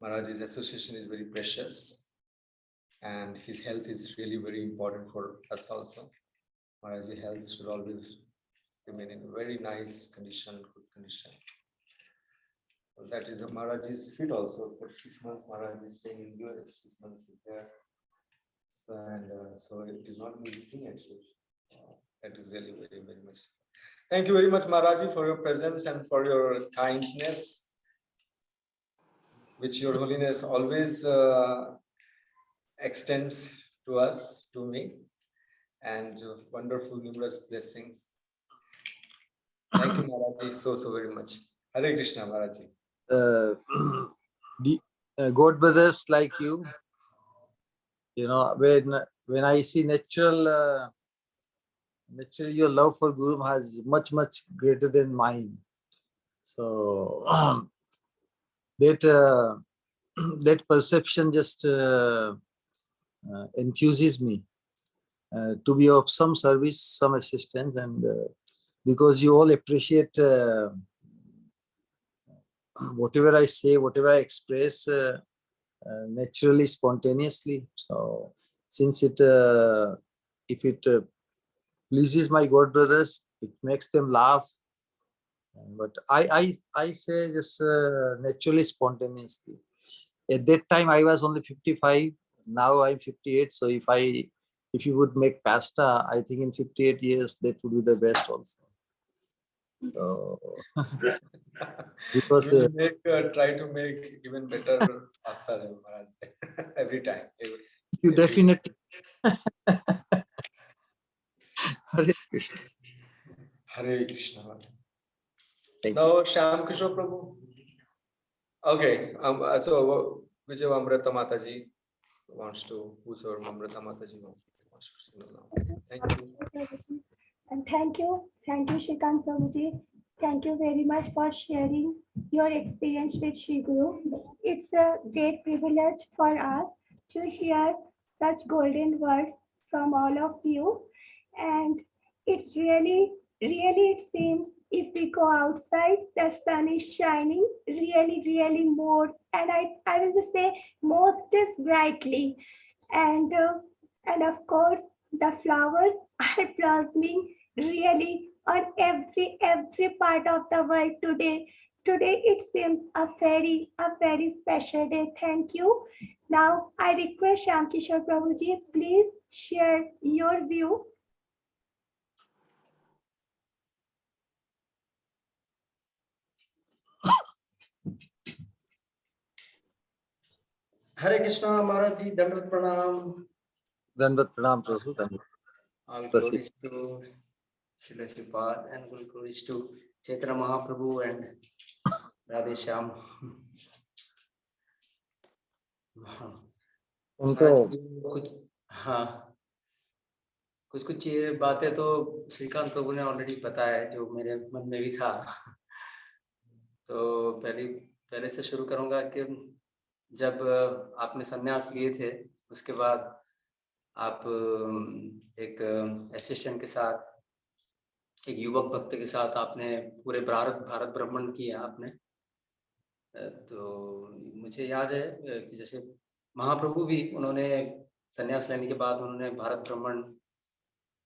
Maharaj's association is very precious, and his health is really very important for us also. Maharaj's health should always remain in very nice condition, good condition. So that is Maharaj is fit also. For 6 months, Maharaj is staying in US, 6 months is there. So, so it is not an easy thing actually. That is really very, very much. Thank you very much, Maharaji, for your presence and for your kindness, which Your Holiness always extends to us, to me, and wonderful, numerous blessings. Thank you, Maharaji, so very much. Hare Krishna, Maharaji. God brothers like you know, when I see naturally your love for Guru Maharaj is much greater than mine. So that perception just enthuses me to be of some service, some assistance, and because you all appreciate whatever I say, whatever I express naturally, spontaneously. So since it if it pleases my God brothers, it makes them laugh. But I say just naturally, spontaneously. At that time I was only 55. Now I'm 58. So if you would make pasta, I think in 58 years that would be the best also. So because try to make even better pasta than Maharaj every time. You definitely. Hare Krishna. Hare Krishna. Now Shyam Kishore Prabhu. Okay. So whichever Amrita Mataji wants to, whosoever Amrita Mataji wants to signal now. Thank you. And thank you, Shrikant Prabhuji. Thank you very much for sharing your experience with Shri Guru. It's a great privilege for us to hear such golden words from all of you. And it's really, it seems if we go outside, the sun is shining really more. And I will just say most is brightly. And of course, the flowers are blossoming really on every part of the world today. Today it seems a very special day. Thank you. Now I request Shyam Kishore Prabhuji, please share your view. Hare Krishna, Maharaj ji, Dandavat Pranam. Dandavat Pranam, Prabhu. All glories to Srila Shripad and all glories to Chaitanya Mahaprabhu and Radhe Shyam. कुछ बातें तो श्रीकांत प्रभु ने already बताया जो मेरे मन में भी था. तो पहले से शुरू करूंगा कि जब आपने संन्यास लिए थे उसके बाद आप एक असिस्टेंट के साथ, एक युवक भक्त के साथ आपने पूरे भारत भ्रमण किया आपने. तो मुझे याद है कि जैसे महाप्रभु भी उन्होंने संन्यास लेने के बाद उन्होंने भारत भ्रमण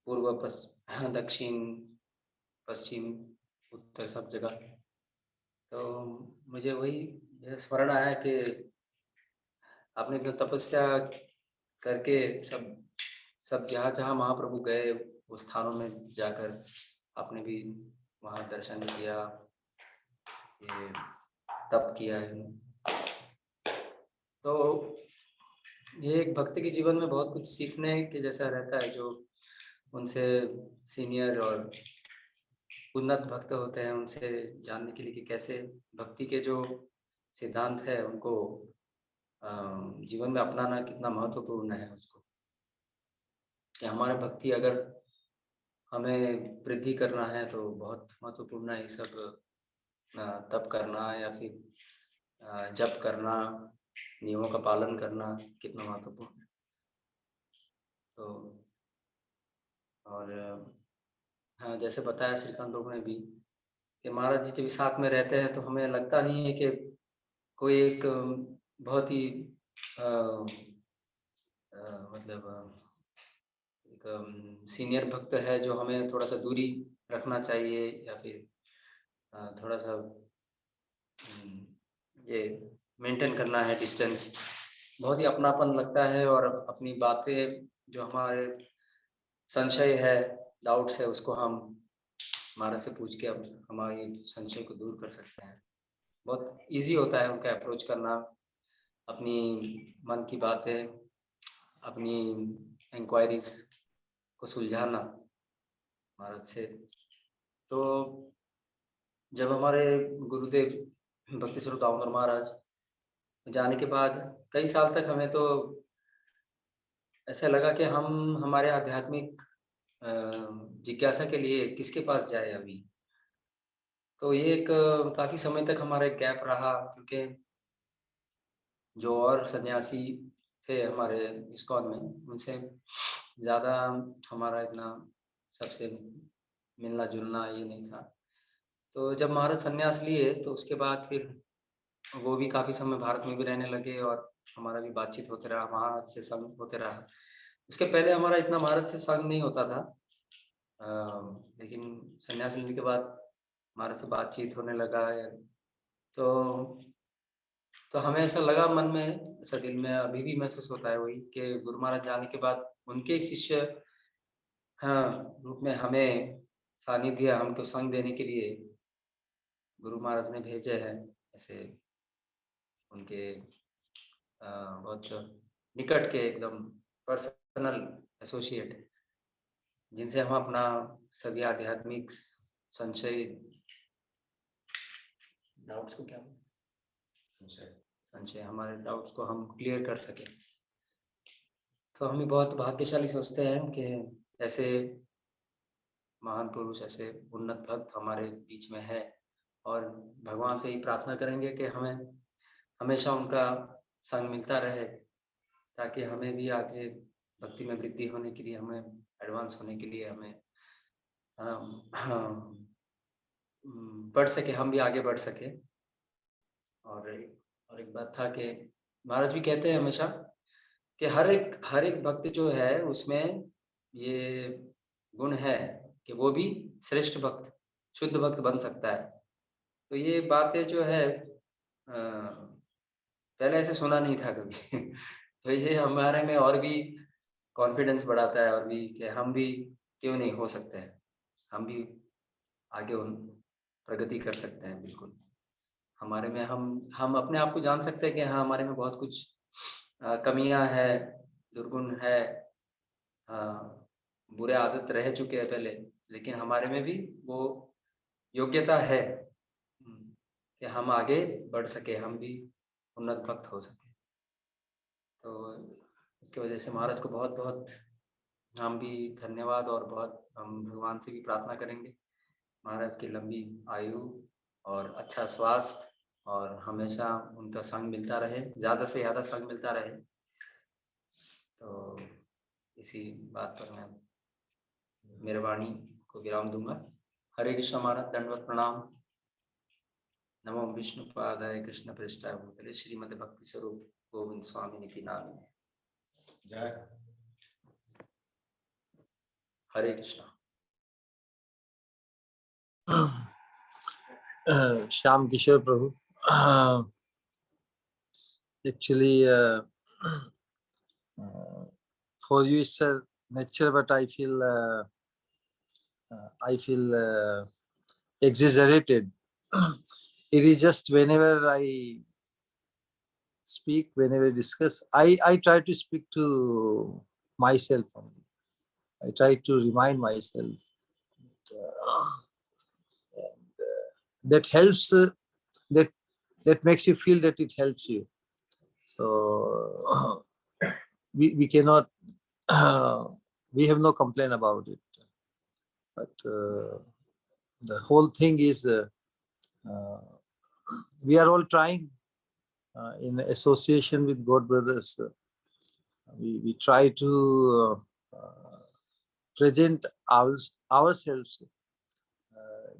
पूर्व दक्षिण पश्चिम उत्तर सब जगह. तो मुझे वही स्मरण आया कि आपने तो तपस्या करके सब जहाँ महाप्रभु गए उस स्थानों में जाकर आपने भी वहाँ दर्शन किया, तप किया है. तो ये एक भक्त के जीवन में बहुत कुछ सीखने के जैसा रहता है. जो उनसे सीनियर और उन्नत भक्त होते हैं उनसे जानने के लिए कि कैसे भक्ति के जो सिद्धांत है उनको जीवन में अपनाना कितना महत्वपूर्ण है. उसको कि हमारा भक्ति अगर हमें वृद्धि करना है तो बहुत महत्वपूर्ण है. ये सब तप करना या फिर जप करना, नियमों का पालन करना कितना महत्वपूर्ण है. तो और हाँ, जैसे बताया श्रीकांत प्रभु ने भी कि महाराज जी जब साथ में रहते हैं तो हमें लगता नहीं है कि कोई एक बहुत ही मतलब एक सीनियर भक्त है जो हमें थोड़ा सा दूरी रखना चाहिए या फिर थोड़ा सा ये मेंटेन करना है डिस्टेंस। बहुत ही अपनापन लगता है और अपनी बातें जो हमारे संशय है, डाउट्स है, उसको हम महाराज से पूछ के अब हमारी संशय को दूर कर सकते हैं। बहुत इजी होता है उनका अप्रोच करना, अपनी मन की बातें, अपनी इंक्वायरीज को सुलझाना महाराज से। तो जब हमारे गुरुदेव भक्ति स्वरूप दामोदर महाराज जाने के बाद कई साल तक हमें तो ऐसा लगा कि हम हमारे आध्यात्मिक जिज्ञासा के लिए किसके पास जाए अभी। तो ये एक काफी समय तक हमारा एक गैप रहा, क्योंकि जो और सन्यासी थे हमारे इस्कॉन में, उनसे ज़्यादा हमारा इतना सबसे मिलना जुलना ये नहीं था। तो जब महाराज सन्यास लिए तो उसके बाद फिर वो भी काफ़ी समय भारत में भी रहने लगे और हमारा भी बातचीत होते रहा, महाराज से संग होते रहा। उसके पहले हमारा इतना महाराज से संग नहीं होता था, लेकिन सन्यास लेने के बाद महाराज से बातचीत होने लगा है। तो हमें ऐसा लगा मन में, ऐसा दिल में अभी भी महसूस होता है वही, कि गुरु महाराज जाने के बाद उनके शिष्य रूप में हमें सानिध्य, हमको संग देने के लिए गुरु महाराज ने भेजे हैं। ऐसे उनके बहुत निकट के एकदम पर्सनल एसोसिएट, जिनसे हम अपना सभी आध्यात्मिक संशय, डाउट्स को क्या संशय, हमारे डाउट्स को हम क्लियर कर सके। तो हम भी बहुत भाग्यशाली सोचते हैं कि ऐसे महान पुरुष, ऐसे उन्नत भक्त हमारे बीच में है, और भगवान से ही प्रार्थना करेंगे कि हमें हमेशा उनका संग मिलता रहे, ताकि हमें भी आगे भक्ति में वृद्धि होने के लिए, हमें एडवांस होने के लिए, हमें बढ़ सके, हम भी आगे बढ़ सके। और एक बात था कि महाराज भी कहते हैं हमेशा कि हर एक भक्त जो है उसमें ये गुण है कि वो भी श्रेष्ठ भक्त, शुद्ध भक्त बन सकता है। तो ये बातें जो है पहले ऐसे सुना नहीं था कभी तो ये हमारे में और भी कॉन्फिडेंस बढ़ाता है, और भी कि हम भी क्यों नहीं हो सकते हैं, हम भी आगे प्रगति कर सकते हैं। बिल्कुल हमारे में हम अपने आप को जान सकते हैं कि हाँ, हमारे में बहुत कुछ कमियां है, दुर्गुण है, बुरे आदत रह चुके हैं पहले, लेकिन हमारे में भी वो योग्यता है कि हम आगे बढ़ सके, हम भी उन्नत भक्त हो सके। तो इसकी वजह से महाराज को बहुत बहुत हम भी धन्यवाद, और बहुत हम भगवान से भी प्रार्थना करेंगे महाराज की लंबी आयु और अच्छा स्वास्थ्य, और हमेशा उनका संग मिलता रहे, ज़्यादा से ज़्यादा संग मिलता रहे। तो इसी बात पर मैं मेरे वाणी को विराम दूंगा। हरे कृष्ण महाराज, दंडवत प्रणाम। नमो विष्णु पादाय कृष्ण पृष्ठाय भूतले श्रीमद् भक्ति स्वरूप गोविंद स्वामी निति नामिने। जय हरे Krishna. Shyam Kishore Prabhu. Actually, for you it's a nature, but I feel exaggerated. It is just whenever I speak, whenever I discuss, I try to speak to myself only. I try to remind myself. That helps. That makes you feel that it helps you. So we cannot. We have no complaint about it. But the whole thing is we are all trying in association with God brothers. We try to present ourselves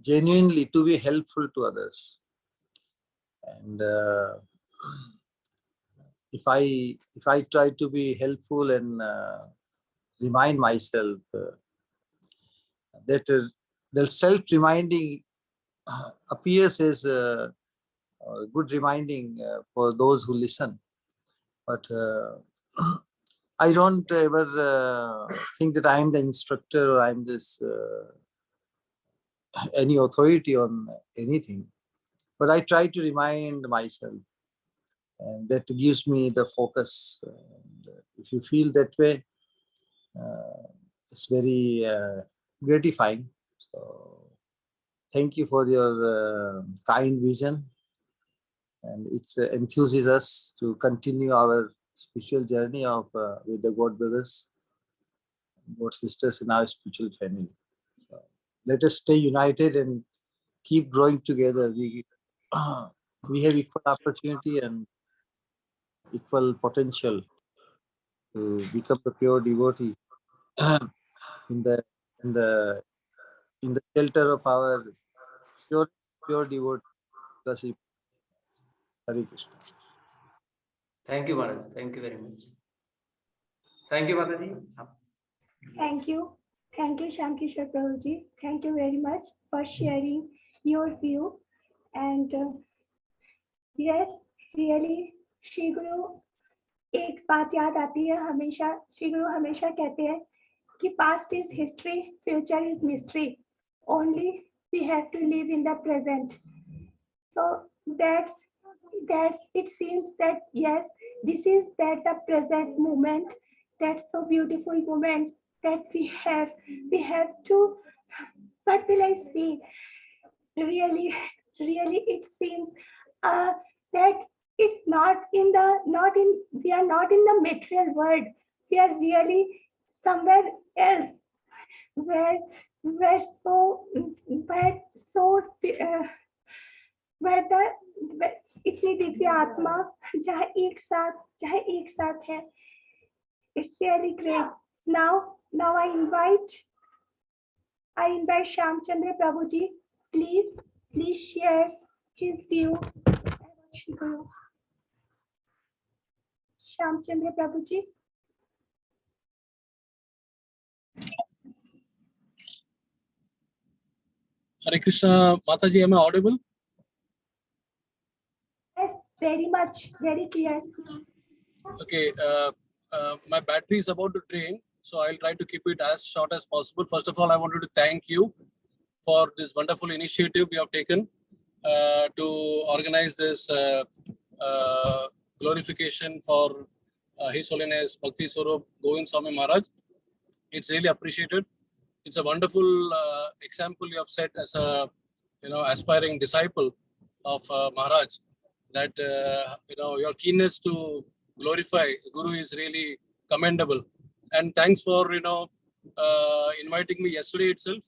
genuinely to be helpful to others. And if I try to be helpful and remind myself that the self-reminding appears as a good reminding for those who listen. But I don't ever think that I am the instructor or I am this any authority on anything. But I try to remind myself, and that gives me the focus. And if you feel that way, it's very gratifying. So thank you for your kind vision, and it enthuses us to continue our spiritual journey of with the God brothers, God sisters in our spiritual family. So let us stay united and keep growing together. We have equal opportunity and equal potential to become the pure devotee in the in the in the shelter of our pure devotee. Hare Krishna. Thank you, Maharaj. Thank you very much. Thank you, Mataji. Thank you. Thank you, Shamkishwar Prabhuji. Thank you very much for sharing your view. And yes, really, Shri Guru, एक बात याद आती है हमेशा, श्री गुरु हमेशा कहते हैं कि past is history, future is mystery. Only we have to live in the present. So that's it seems that yes, this is that the present moment, that's so beautiful moment that we have to, what will I say? Really it seems that it's not in we are not in the material world. We are really somewhere else where इतनी दिव्य आत्मा जहाँ एक साथ है. It's really great. Now I invite Shamchandra Prabhuji. Please share his view. Shamchandra Prabhuji. Hare Krishna, Mataji, am I audible? Yes, very much, very clear. Okay, my battery is about to drain, so I'll try to keep it as short as possible. First of all, I wanted to thank you for this wonderful initiative you have taken to organize this glorification for His Holiness Bhaktisvarupa Govind Swami Maharaj. It's really appreciated. It's a wonderful example you have set as a aspiring disciple of Maharaj. That your keenness to glorify Guru is really commendable. And thanks for inviting me yesterday itself,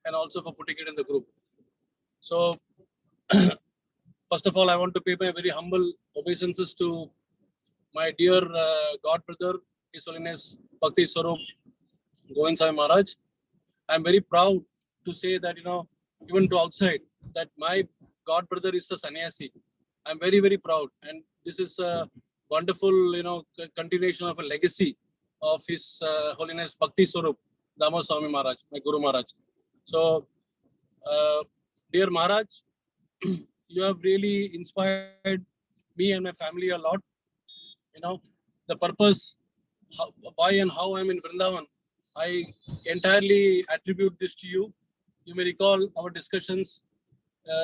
and also for putting it in the group. So first of all, I want to pay my very humble obeisances to my dear God brother, His Holiness Bhaktisvarupa Govind Swami Maharaj. I'm very proud to say that even to outside, that my God brother is a sannyasi. I'm very, very proud, and this is a wonderful continuation of a legacy of His Holiness Bhaktisvarupa Dhamma Swami Maharaj, my Guru Maharaj. So, dear Maharaj, you have really inspired me and my family a lot. The purpose, why and how I'm in Vrindavan, I entirely attribute this to you. You may recall our discussions,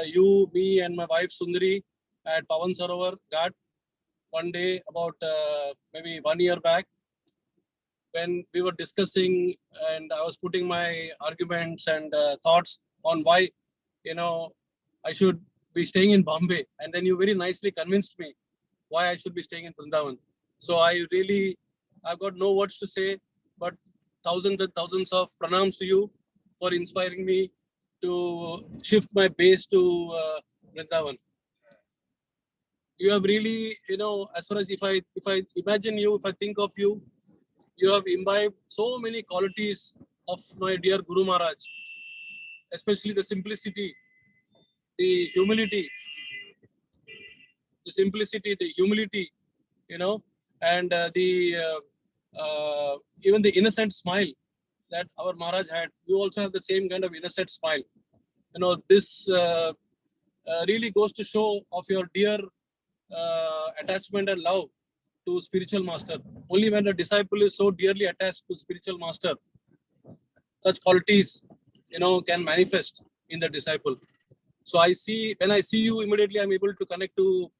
you, me, and my wife Sundari at Pavan Sarovar Ghat one day about maybe 1 year back, when we were discussing and I was putting my arguments and thoughts on why I should be staying in Bombay, and then you very nicely convinced me why I should be staying in Vrindavan. So I've got no words to say, but thousands and thousands of pranams to you for inspiring me to shift my base to Vrindavan. You have really, as far as if I imagine you, if I think of you, you have imbibed so many qualities of my dear Guru Maharaj. especially the simplicity, the humility, the humility, and even the innocent smile that our Maharaj had. You also have the same kind of innocent smile. This really goes to show of your dear attachment and love to spiritual master. Only when a disciple is so dearly attached to spiritual master, such qualities, can manifest in the disciple. So when I see you, immediately I'm able to connect to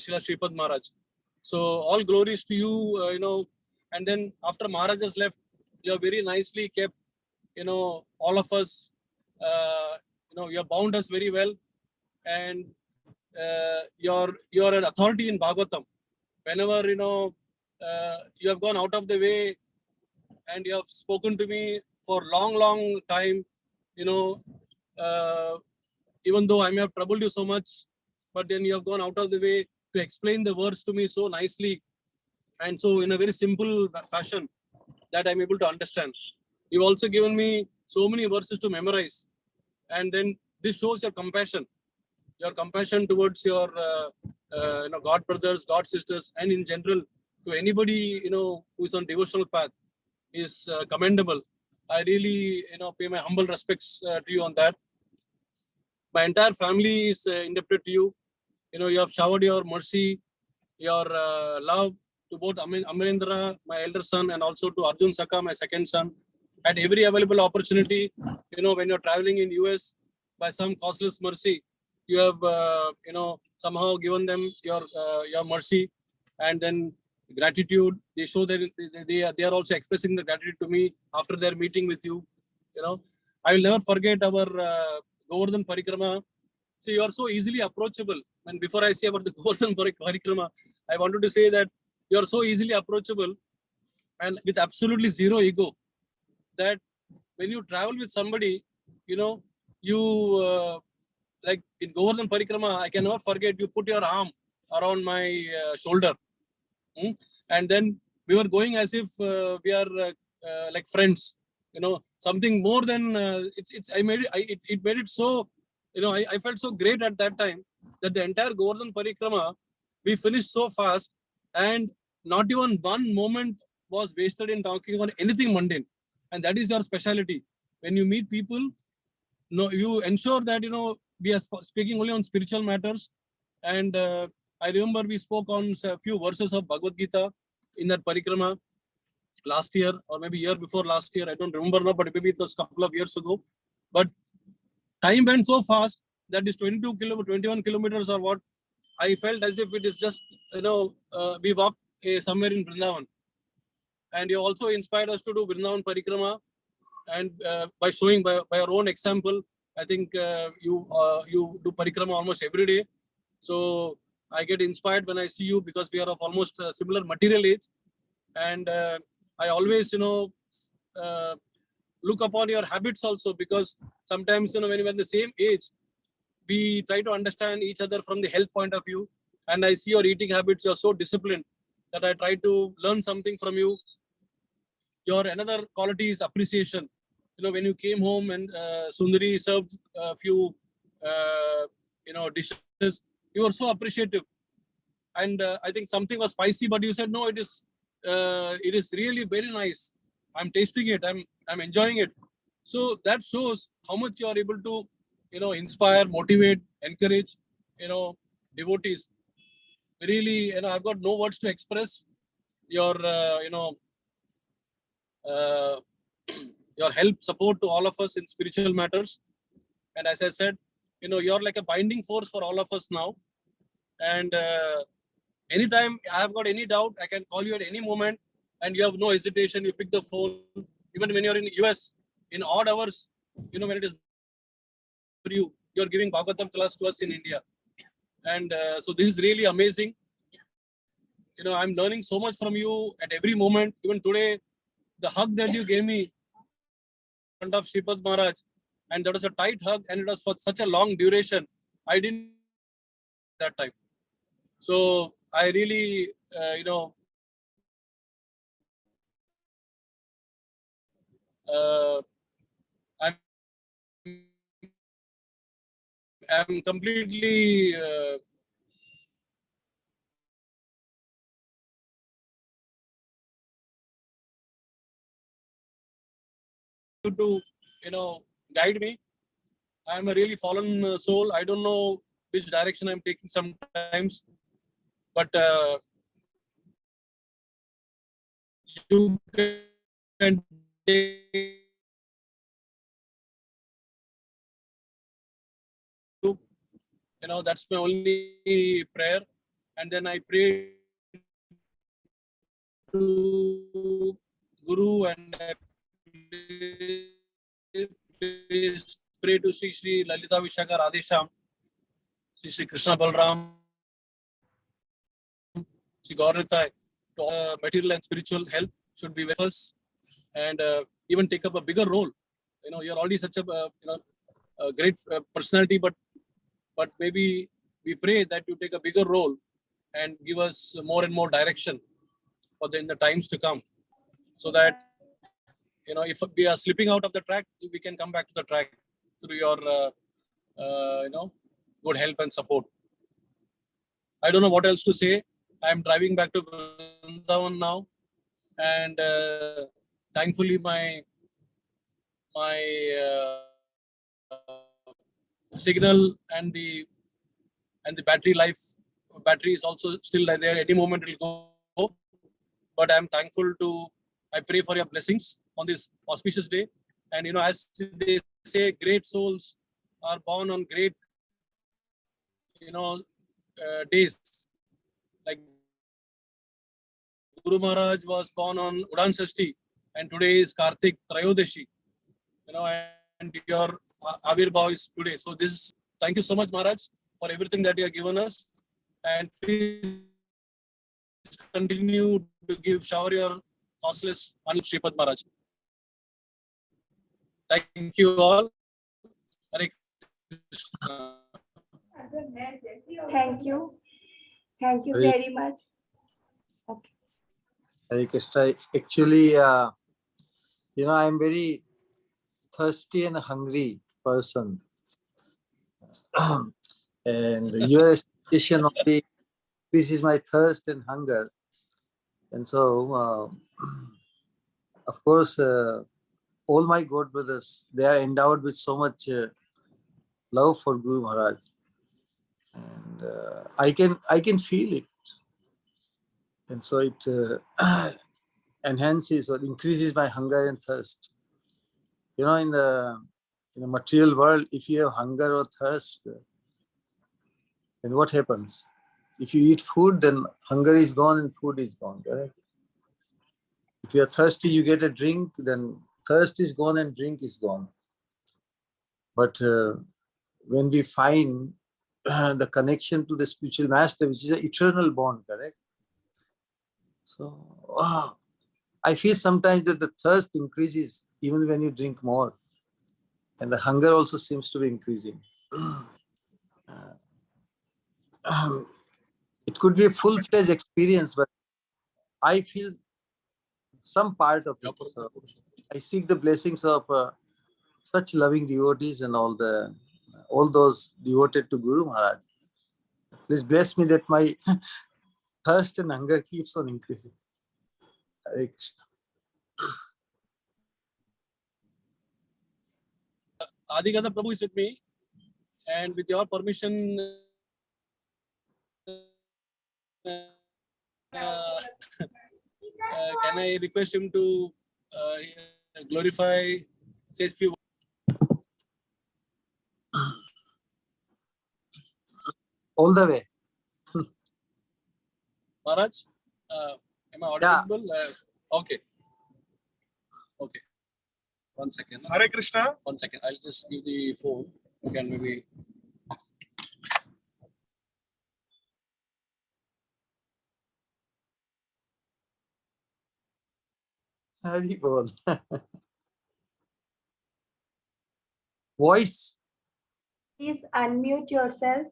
Srila Shripad Maharaj. So all glories to you, and then after Maharaj has left, you have very nicely kept, all of us, you have bound us very well, and you're an authority in Bhagavatam. Whenever, you have gone out of the way and you have spoken to me for long time, even though I may have troubled you so much, but then you have gone out of the way to explain the words to me so nicely, and so in a very simple fashion that I'm able to understand. You've also given me so many verses to memorize, and then this shows your compassion towards your God brothers, God sisters, and in general to anybody who is on devotional path is commendable. I really pay my humble respects to you on that. My entire family is indebted to you. You have showered your mercy, your love to both Amarendra, my elder son, and also to Arjun Saka, my second son. At every available opportunity, when you're traveling in US, by some causeless mercy, you have, somehow given them your mercy, and then gratitude. They show that they are also expressing the gratitude to me after their meeting with you. I will never forget our Govardhan Parikrama. So you are so easily approachable. And before I say about the Govardhan Parikrama, I wanted to say that you are so easily approachable and with absolutely zero ego, that when you travel with somebody, you like in Govardhan Parikrama, I can never forget, you put your arm around my shoulder. And then we were going as if we are like friends, something more than it made it so, I felt so great at that time that the entire Govardhan Parikrama, we finished so fast, and not even one moment was wasted in talking on anything mundane. And that is your specialty. When you meet people, you ensure that, we are speaking only on spiritual matters. And I remember we spoke on a few verses of Bhagavad Gita in that parikrama last year, or maybe year before last year. I don't remember now, but maybe it was a couple of years ago. But time went so fast that this 21 kilometers or what, I felt as if it is just, we walked somewhere in Vrindavan. And you also inspired us to do Vrindavan Parikrama. And by showing by your own example, I think you do Parikrama almost every day. So I get inspired when I see you, because we are of almost similar material age. And I always, look upon your habits also, because sometimes, when we're in the same age, we try to understand each other from the health point of view. And I see your eating habits, you're so disciplined that I try to learn something from you. Your another quality is appreciation. When you came home and Sundari served a few, dishes, you were so appreciative. And I think something was spicy, but you said, no, it is really very nice. I'm tasting it. I'm enjoying it. So that shows how much you are able to, inspire, motivate, encourage, devotees. Really, I've got no words to express your, your help, support to all of us in spiritual matters. And as I said, you're like a binding force for all of us now. And anytime I have got any doubt, I can call you at any moment, and you have no hesitation. You pick the phone, even when you're in US, in odd hours, when it is for you, you're giving Bhagavatam class to us in India. And so this is really amazing. I'm learning so much from you at every moment. Even today, the hug that you gave me in front of Shripad Maharaj, and that was a tight hug, and it was for such a long duration. I didn't that time. So I really, I'm I'm completely to guide me. I'm a really fallen soul. I don't know which direction I'm taking sometimes, but you can take, that's my only prayer. And then I pray to Guru and I pray to Sri Lalita Vishaka Radhesham, Sri Krishna Balram, Sri Gauranitai, to material and spiritual health should be with us and even take up a bigger role. You're already such a a great personality, but maybe we pray that you take a bigger role and give us more and more direction for in the times to come, so that if we are slipping out of the track, we can come back to the track through your good help and support. I don't know what else to say. I'm driving back to Vrindavan now, and thankfully my signal and the battery is also still there. Any moment it will go, but I'm thankful to. I pray for your blessings on this auspicious day, and as they say, great souls are born on great days. Like Guru Maharaj was born on Udan Sashti, and today is Kartik Trayodashi. And your Aavirbhav is today. So thank you so much, Maharaj, for everything that you have given us, and please continue to shower your costless on Sripad Maharaj. Thank you all. Hare Krishna. Thank you. Thank you Hare- very much. Okay. Hare Krishna. Actually, I'm very thirsty and hungry person. And your explanation only increases my thirst and hunger. And so, of course, all my God brothers, they are endowed with so much love for Guru Maharaj. And I can feel it. And so it enhances or increases my hunger and thirst. In the material world, if you have hunger or thirst, then what happens? If you eat food, then hunger is gone and food is gone, correct? If you are thirsty, you get a drink, then thirst is gone and drink is gone. But when we find the connection to the spiritual master, which is an eternal bond, correct? So I feel sometimes that the thirst increases even when you drink more. And the hunger also seems to be increasing. It could be a full-fledged experience, but I feel some part of it. So I seek the blessings of such loving devotees and all those devoted to Guru Maharaj. Please bless me that my thirst and hunger keeps on increasing. Hare Krishna. Adigata Prabhu is with me, and with your permission, can I request him to glorify, say a few words? All the way. Maharaj, am I audible? Okay. Okay. 1 second. Hare Krishna. 1 second. I'll just give the phone. You can maybe. Hari Bol. Voice. Please unmute yourself.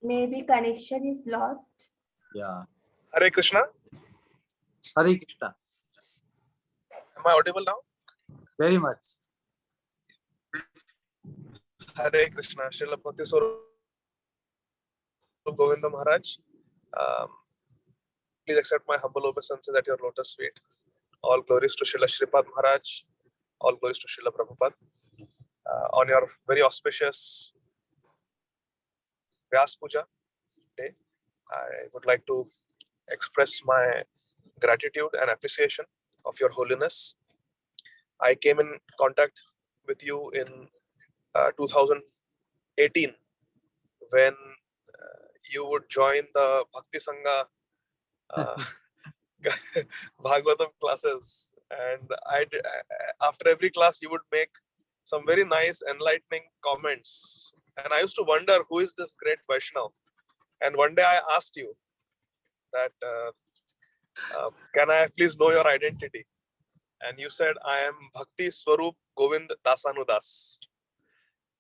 Maybe connection is lost. Yeah. Hare Krishna. Hare Krishna. Am I audible now? Very much. Hare Krishna, Srila Bhaktisvarupa Govinda Maharaj. Um, please accept my humble obeisances at your lotus feet. All glories to Srila Shripad Maharaj. All glories to Srila Prabhupada. On your very auspicious Vyas Puja day, I would like to express my gratitude and appreciation of your holiness. I came in contact with you in 2018 when you would join the Bhakti Sangha Bhagavatam classes, and after every class you would make some very nice enlightening comments, and I used to wonder who is this great Vaishnav. And one day I asked you that can I please know your identity, and you said I am Bhaktisvarupa Govind Dasanudas.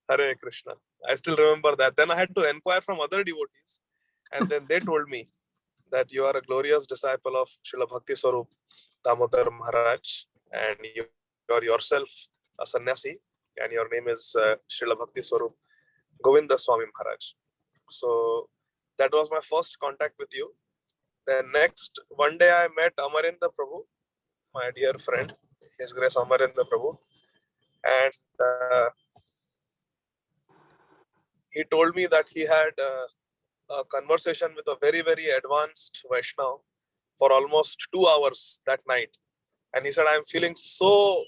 Hare Krishna. I still remember that. Then I had to inquire from other devotees, and then they told me that you are a glorious disciple of Srila Bhaktisvarupa Damodar Maharaj, and you are yourself a sannyasi, and your name is Srila Bhaktisvarupa Govinda Swami Maharaj. So that was my first contact with you. Then next, one day I met Amarinda Prabhu, my dear friend, His Grace Amarinda Prabhu, and he told me that he had a conversation with a very, very advanced Vaishnav for almost 2 hours that night. And he said, I'm feeling so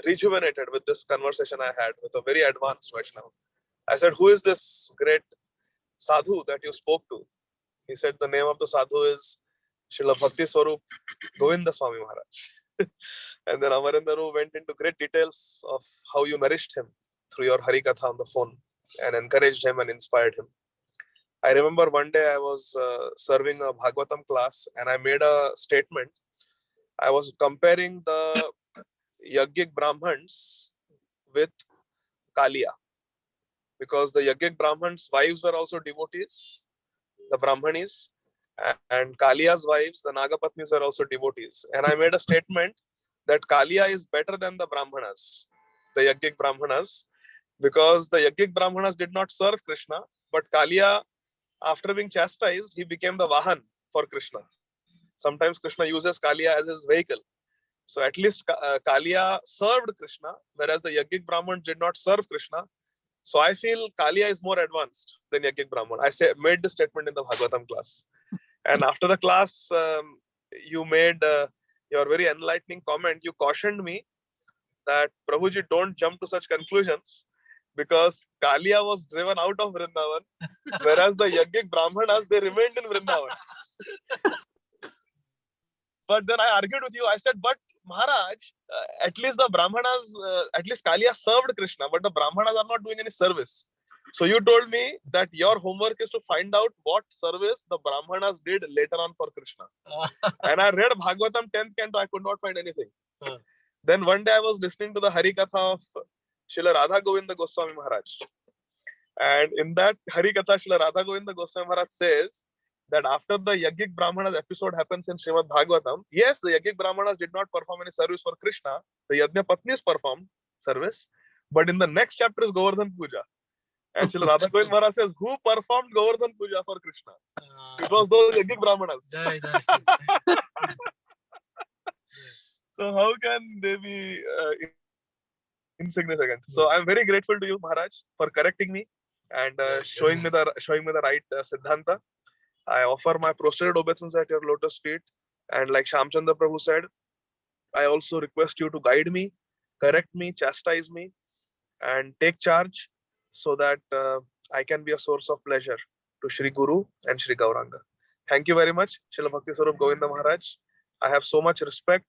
rejuvenated with this conversation I had with a very advanced Vaishnav. I said, who is this great sadhu that you spoke to? He said, the name of the sadhu is Srila Bhaktisvarupa Govinda Swami Maharaj. And then Amarindaru went into great details of how you nourished him through your Harikatha on the phone and encouraged him and inspired him. I remember one day I was serving a Bhagavatam class and I made a statement. I was comparing the Yajnik Brahmans with Kaliya, because the Yajnik Brahmans' wives were also devotees, the Brahmanis, and Kaliya's wives, the Nagapatnis, were also devotees. And I made a statement that Kaliya is better than the Brahmanas, the Yajnik Brahmanas, because the Yajnik Brahmanas did not serve Krishna, but Kaliya, after being chastised, he became the Vahan for Krishna. Sometimes Krishna uses Kaliya as his vehicle. So at least Kaliya served Krishna, whereas the Yajnik Brahmans did not serve Krishna. So I feel Kaliya is more advanced than Yajnik Brahman. I made this statement in the Bhagavatam class. And after the class, you made your very enlightening comment. You cautioned me that Prabhuji, don't jump to such conclusions, because Kaliya was driven out of Vrindavan, whereas the Yajnik Brahmanas, they remained in Vrindavan. But then I argued with you. I said, but Maharaj, at least the Brahmanas, at least Kaliya served Krishna, but the Brahmanas are not doing any service. So you told me that your homework is to find out what service the Brahmanas did later on for Krishna. And I read Bhagavatam 10th canto, I could not find anything. Then one day I was listening to the Harikatha of Srila Radha Govinda Goswami Maharaj. And in that Harikatha, Srila Radha Govinda Goswami Maharaj says that after the Yajnik Brahmanas episode happens in Srimad Bhagavatam, yes, the Yajnik Brahmanas did not perform any service for Krishna. The Yajna Patnis performed service. But in the next chapter is Govardhan Puja. And Srila Radha Govinda Maharaj says, who performed Govardhan Puja for Krishna? It was those Yajnik Brahmanas. So how can they be insignificant? So I'm very grateful to you, Maharaj, for correcting me and showing me the right Siddhanta. I offer my prostrated obeisance at your lotus feet. And like Shamchandra Prabhu said, I also request you to guide me, correct me, chastise me, and take charge so that I can be a source of pleasure to Shri Guru and Shri Gauranga. Thank you very much, Srila Bhaktisvarupa Govinda Maharaj. I have so much respect,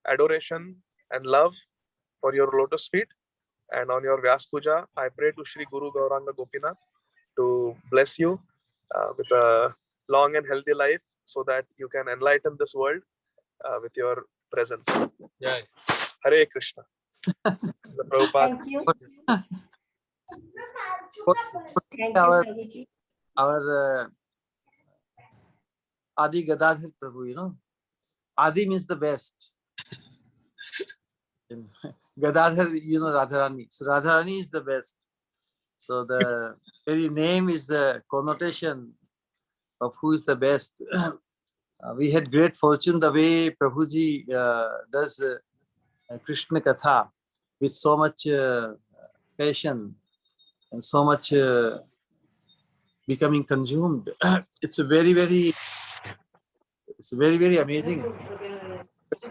adoration, and love for your lotus feet. And on your Vyas Puja, I pray to Shri Guru Gauranga Gopinath to bless you with a long and healthy life so that you can enlighten this world with your presence. Yes. Hare Krishna. The Prabhupada. Thank you. Thank you, Our Prabhuji. our Adi Gadadhar Prabhu, you know, Adi means the best. Gadadhar, you know, Radharani. So Radharani is the best. So the very name is the connotation of who is the best. We had great fortune the way Prabhuji does Krishna Katha with so much passion and so much becoming consumed. It's a very, very amazing.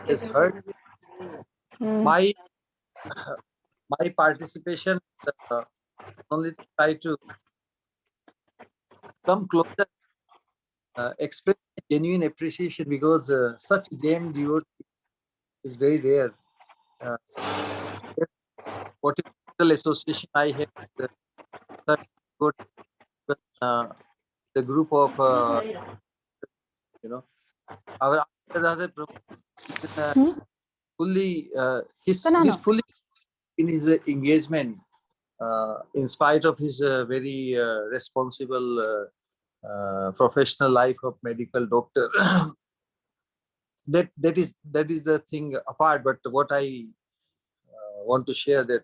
It's heard my participation only to try to come closer, express genuine appreciation because such gem devotee is very rare. Uh, what little association I have with such good, the group of our Aavirbhav Prabhu is fully he's fully in his engagement in spite of his very responsible professional life of medical doctor. that is the thing apart. But what I want to share that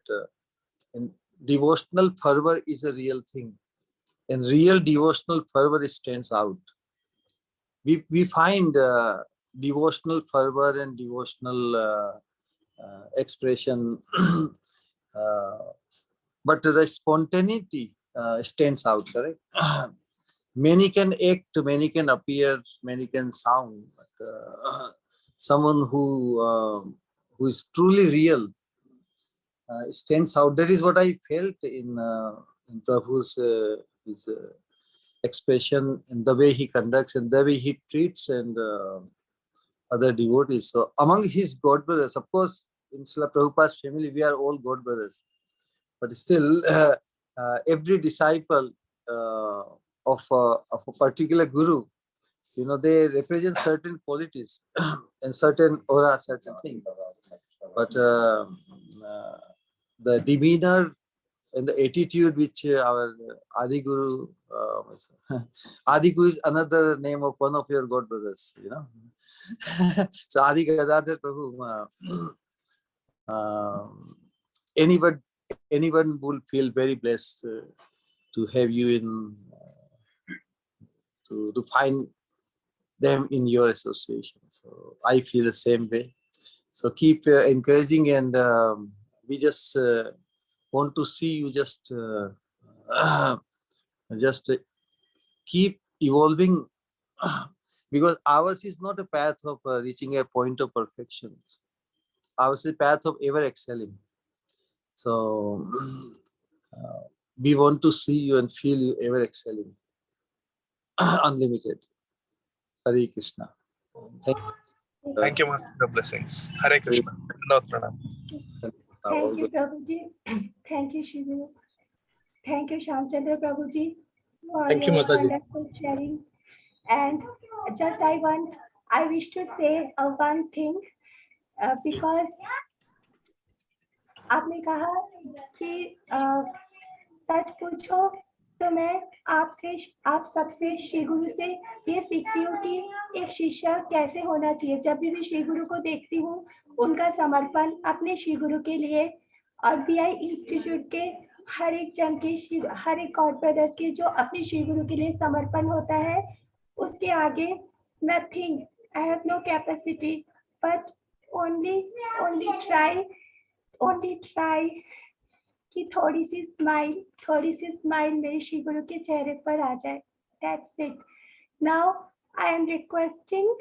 in devotional fervor is a real thing, and real devotional fervor stands out. We find devotional fervor and devotional expression, but the spontaneity stands out, correct? Many can act, many can appear, many can sound, but someone who is truly real stands out. That is what I felt in Prabhu's his, expression, in the way he conducts and the way he treats and other devotees. So among his god brothers, of course, in Srila Prabhupada's family, we are all god brothers. But still, every disciple of a particular guru, they represent certain qualities and certain aura, certain thing. But the demeanor and the attitude which our Adi Guru, Adi Guru is another name of one of your god brothers, So Adi Gadadhar Prabhu, anyone will feel very blessed to have you in, to find them in your association. So I feel the same way. So keep encouraging, and we just want to see you just keep evolving, because ours is not a path of reaching a point of perfection. Ours is a path of ever excelling. So we want to see you and feel you ever excelling, unlimited. Hare Krishna. Thank you much for the blessings. Hare Krishna. Dandavat pranam. Thank you, Prabhuji. Thank you, Shivu. Thank you, Shamchandra Prabhuji, for Thank you, your Mataji. wonderful sharing. And just I wish to say one thing, because आपने कहा कि सच पूछो तो मैं आप सबसे श्री गुरु से ये सीखती हूँ कि एक शिष्य कैसे होना चाहिए। जब भी श्री गुरु को देखती हूँ, उनका समर्पण अपने श्री गुरु के लिए और बीआई इंस्टीट्यूट के हर एक जन के, हर एक गॉड ब्रदर्स के जो अपने श्री गुरु के लिए समर्पण होता है, उसके आगे nothing. I have no capacity, but only try कि थोड़ी सी स्माइल मेरे श्री गुरु के चेहरे पर आ जाए। That's it. Now I am requesting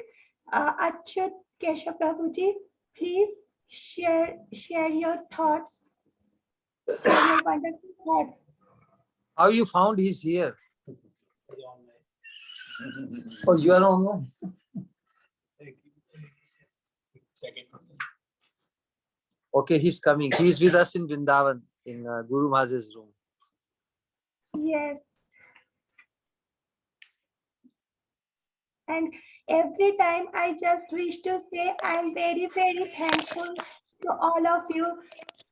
Achyut Keshav Prabhuji, please share your thoughts, your wonderful thoughts. How you found he's here? Oh, you are online. Okay, he's coming. He's with us in Vrindavan, in Guru Maharaj's room. Yes. And every time I just wish to say I'm very, very thankful to all of you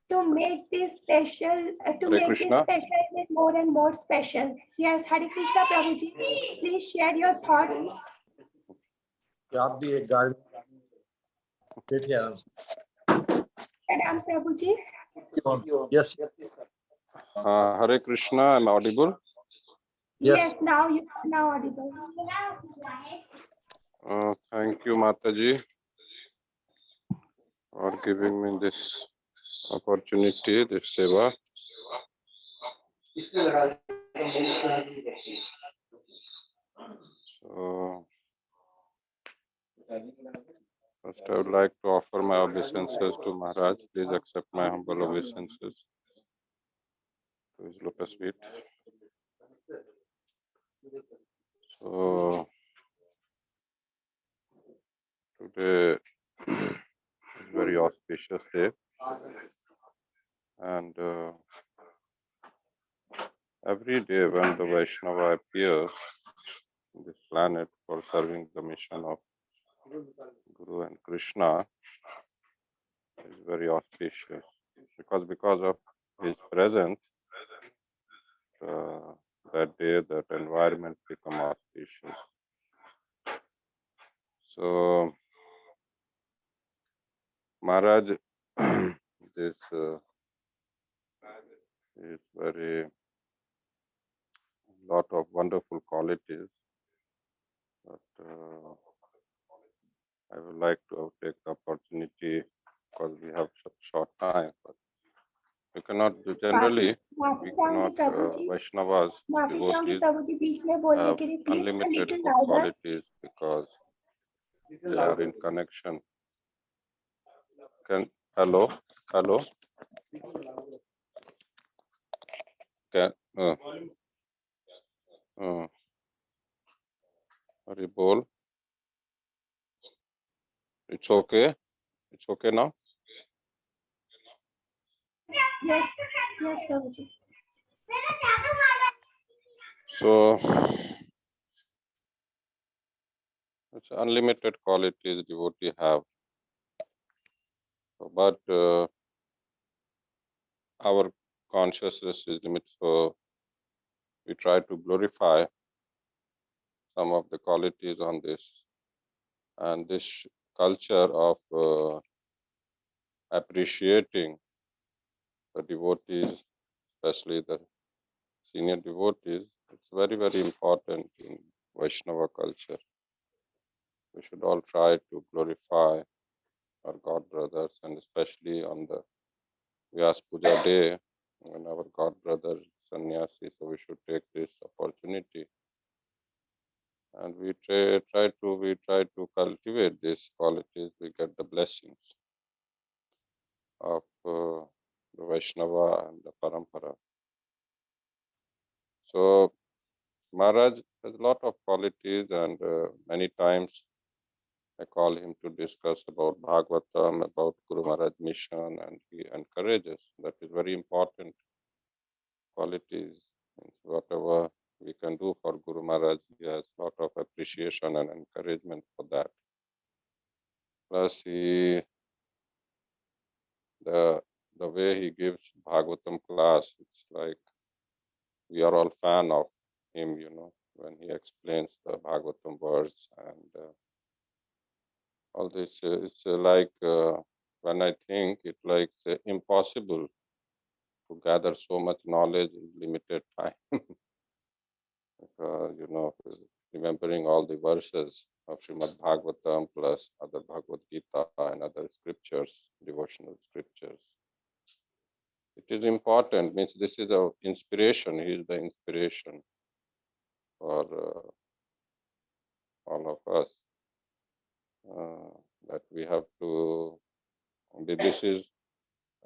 to make this special, even more and more special. Yes, Hare Krishna Prabhuji, please share your thoughts. आप भी एक गाड़ी बैठिए आराम से। Pranam Prabhuji. Yes. Hare Krishna, I'm audible. Yes, now you now audible. Thank you, Mataji, for giving me this opportunity, this seva. So, first, I would like to offer my obeisances to Maharaj. Please accept my humble obeisances to his lotus feet. So, today is very auspicious day, and every day when the Vaishnava appears in this planet for serving the mission of Guru and Krishna is very auspicious because of his presence. That day, that environment become auspicious. So, Maharaj, this is very lot of wonderful qualities, but I would like to take the opportunity because we have such short time. But we cannot generally. माफी We चाहूंगी cannot प्रभु जी, Vaishnavas, माफी चाहूंगी devotees प्रभु जी, बीच में बोलने have के लिए please unlimited little good louder. qualities because they are in connection. Hello. Can Haribol. It's okay. It's okay now. Yes, yes Prabhu ji. So it's unlimited qualities devotee have, but our consciousness is limited. So we try to glorify some of the qualities on this, and this culture of appreciating the devotees, especially the senior devotees, it's very, very important in Vaishnava culture. We should all try to glorify our God brothers, and especially on the Vyas Puja day, when our God brother sannyasi, so we should take this opportunity. And we try to cultivate these qualities. We get the blessings of the Vaishnava and the Parampara. So Maharaj has a lot of qualities, and many times I call him to discuss about Bhagavatam, about Guru Maharaj mission, and he encourages. That is very important qualities. Whatever we can do for Guru Maharaj, he has a lot of appreciation and encouragement for that. Plus, the way he gives Bhagavatam class, it's like we are all fan of him, when he explains the Bhagavatam words and all this. It's like when I think it's like impossible to gather so much knowledge in limited time. Remembering all the verses of Srimad Bhagavatam plus other Bhagavad Gita and other scriptures, devotional scriptures. It is important, means this is our inspiration. He is the inspiration for all of us. That we have to, this is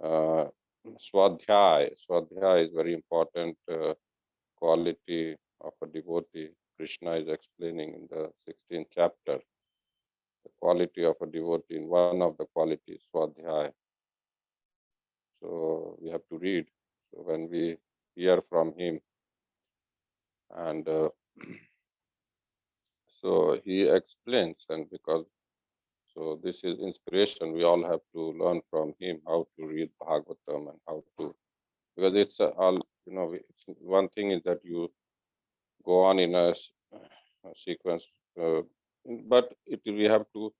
Swadhyay. Swadhyay is very important quality of a devotee. Krishna is explaining in the 16th chapter the quality of a devotee. In one of the qualities, Swadhyay. So we have to read. So when we hear from him, and so he explains, and because so this is inspiration, we all have to learn from him how to read Bhagavatam and how to, because it's all, it's, one thing is that you go on in a sequence, but we have to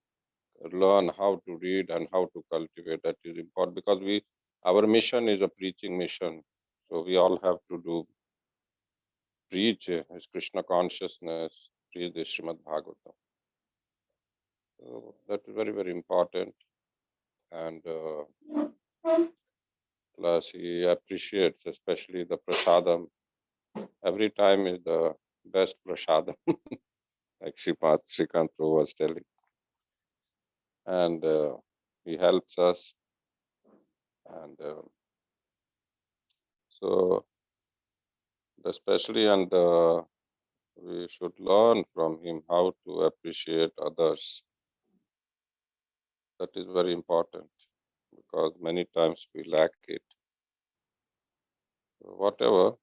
learn how to read and how to cultivate. That is important because our mission is a preaching mission. So we all have to preach his Krishna consciousness, preach the Srimad Bhagavatam. So that is very, very important. And plus he appreciates especially the prasadam. Every time is the best prasadam, like Srikant Prabhu was telling. And he helps us. And so especially, and we should learn from him how to appreciate others. That is very important because many times we lack it. So whatever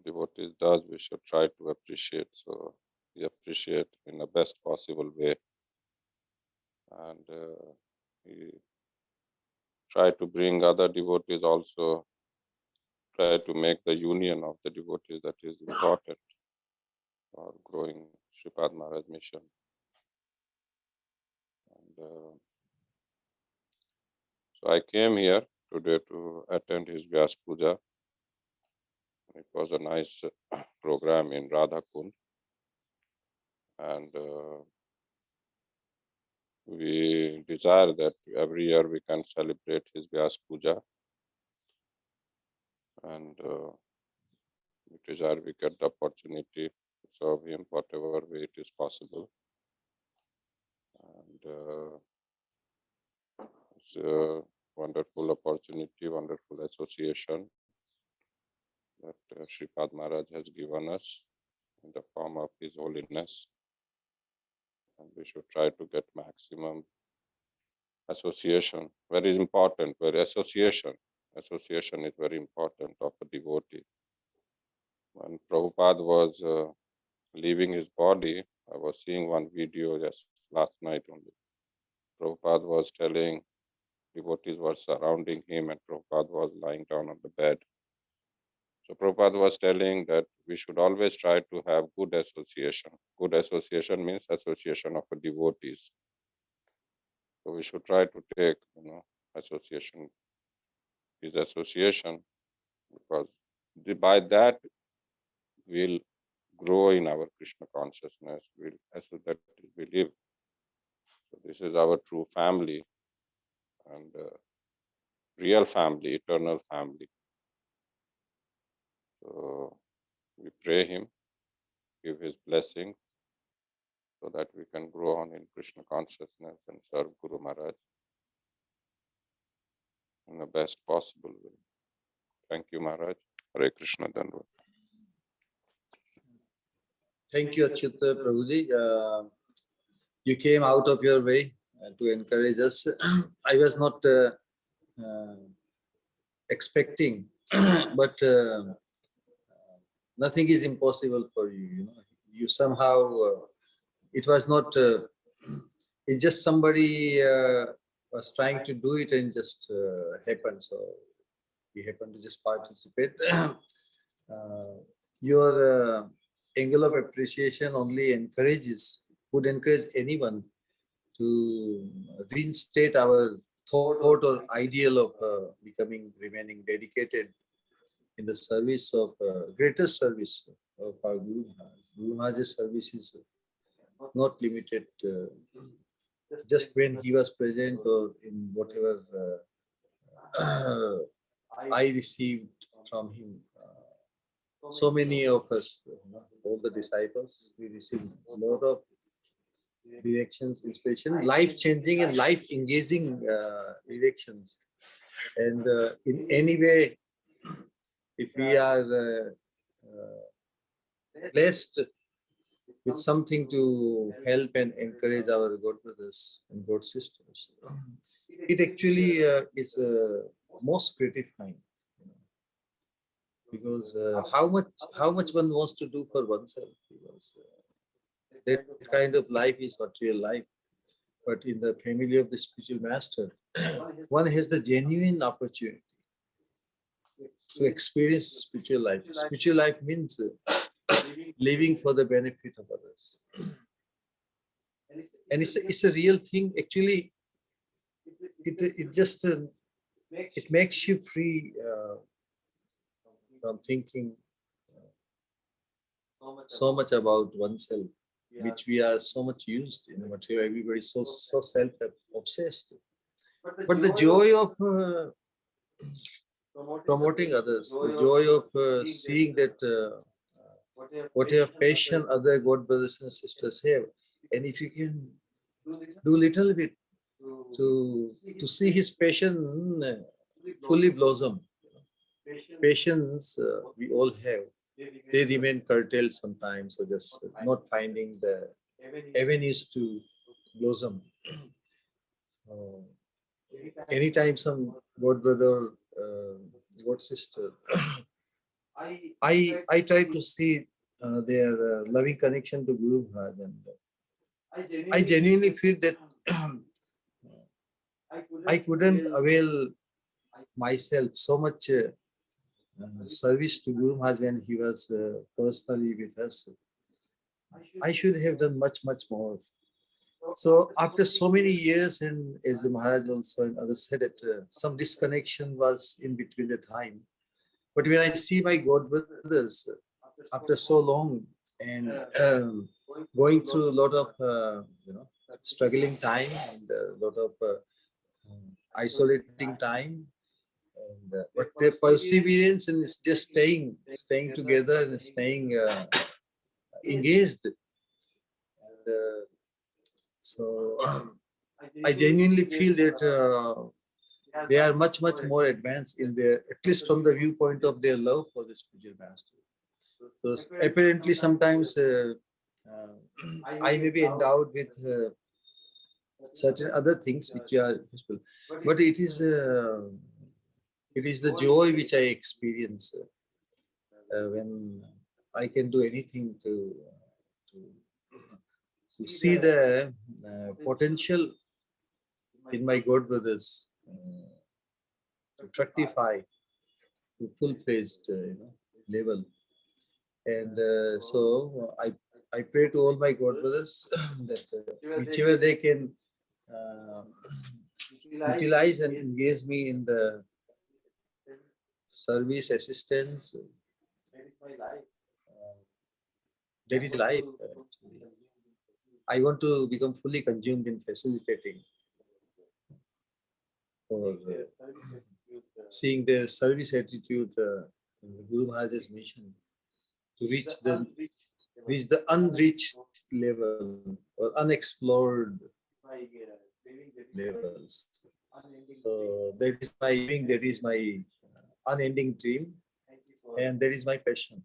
devotees does, we should try to appreciate. So we appreciate in the best possible way, and we try to bring other devotees also. Try to make the union of the devotees that is important for growing Sripad Maharaj mission. And so I came here today to attend his Vyas Puja. It was a nice program in Radha Kund, and we desire that every year we can celebrate his Vyas Puja, and we desire we get the opportunity to serve him whatever way it is possible. And it's a wonderful opportunity, wonderful association that Sripad Maharaj has given us in the form of His Holiness. And we should try to get maximum association. Very important, very association. Association is very important of a devotee. When Prabhupada was leaving his body, I was seeing one video just last night only. Prabhupada was telling devotees were surrounding him and Prabhupada was lying down on the bed. So Prabhupada was telling that we should always try to have good association. Good association means association of devotees. So we should try to take, association, his association, because by that we'll grow in our Krishna consciousness. That we live. So this is our true family and real family, eternal family. So we pray him, give his blessing, so that we can grow on in Krishna consciousness and serve Guru Maharaj in the best possible way. Thank you, Maharaj. Hare Krishna Dandavat. Thank you, Achyuta Prabhuji. You came out of your way to encourage us. I was not expecting, but nothing is impossible for you. You somehow, it was not, it's just somebody was trying to do it and just happened. So we happened to just participate. Your angle of appreciation only would encourage anyone to reinstate our thought or ideal of remaining dedicated in the service of greatest service of our Guru Maharaj. Guru Maharaj's service is not limited just when he was present or in whatever I received from him. So many of us, all the disciples, we received a lot of directions, inspiration, life-changing and life-engaging directions. And in any way, if we are blessed with something to help and encourage our God brothers and God sisters, it actually is most gratifying. Because how much one wants to do for oneself, because that kind of life is not real life. But in the family of the spiritual master, one has the genuine opportunity to experience spiritual life. Spiritual life means living for the benefit of others. And it's a real thing. Actually, it just it makes you free from thinking so much about oneself, which we are so much used in material. Everybody is so self-obsessed. But the joy of promoting others, the joy of seeing that whatever passion other God brothers and sisters have, and if you can do little bit to see his passion fully blossom. Patience we all have. They remain curtailed sometimes, so just not finding the avenues to blossom. So, anytime some God brother, God sister, I try to see their loving connection to Guru Maharaj, and I genuinely feel that I couldn't avail myself so much service to Guru Maharaj when he was personally with us. I should have done much more. So after so many years, and as the Maharaj also and others said that some disconnection was in between the time. But when I see my God brothers after so long and going through a lot of struggling time and a lot of isolating time, and but their perseverance and is just staying together and staying engaged. And, so I genuinely feel that they are much more advanced in their, at least from the viewpoint of their love for the spiritual master. So apparently sometimes I may be endowed with certain other things which are useful, but it is the joy which I experience when I can do anything to see the potential in my God brothers to fructify to full-fledged level. And so I pray to all my God brothers that whichever they can utilize and engage me in the service assistance. That is life. Actually. I want to become fully consumed in facilitating or seeing their service attitude in the Guru Maharaj's mission to reach the unreached level or unexplored levels. So that is my dream, that is my unending dream, and that is my passion.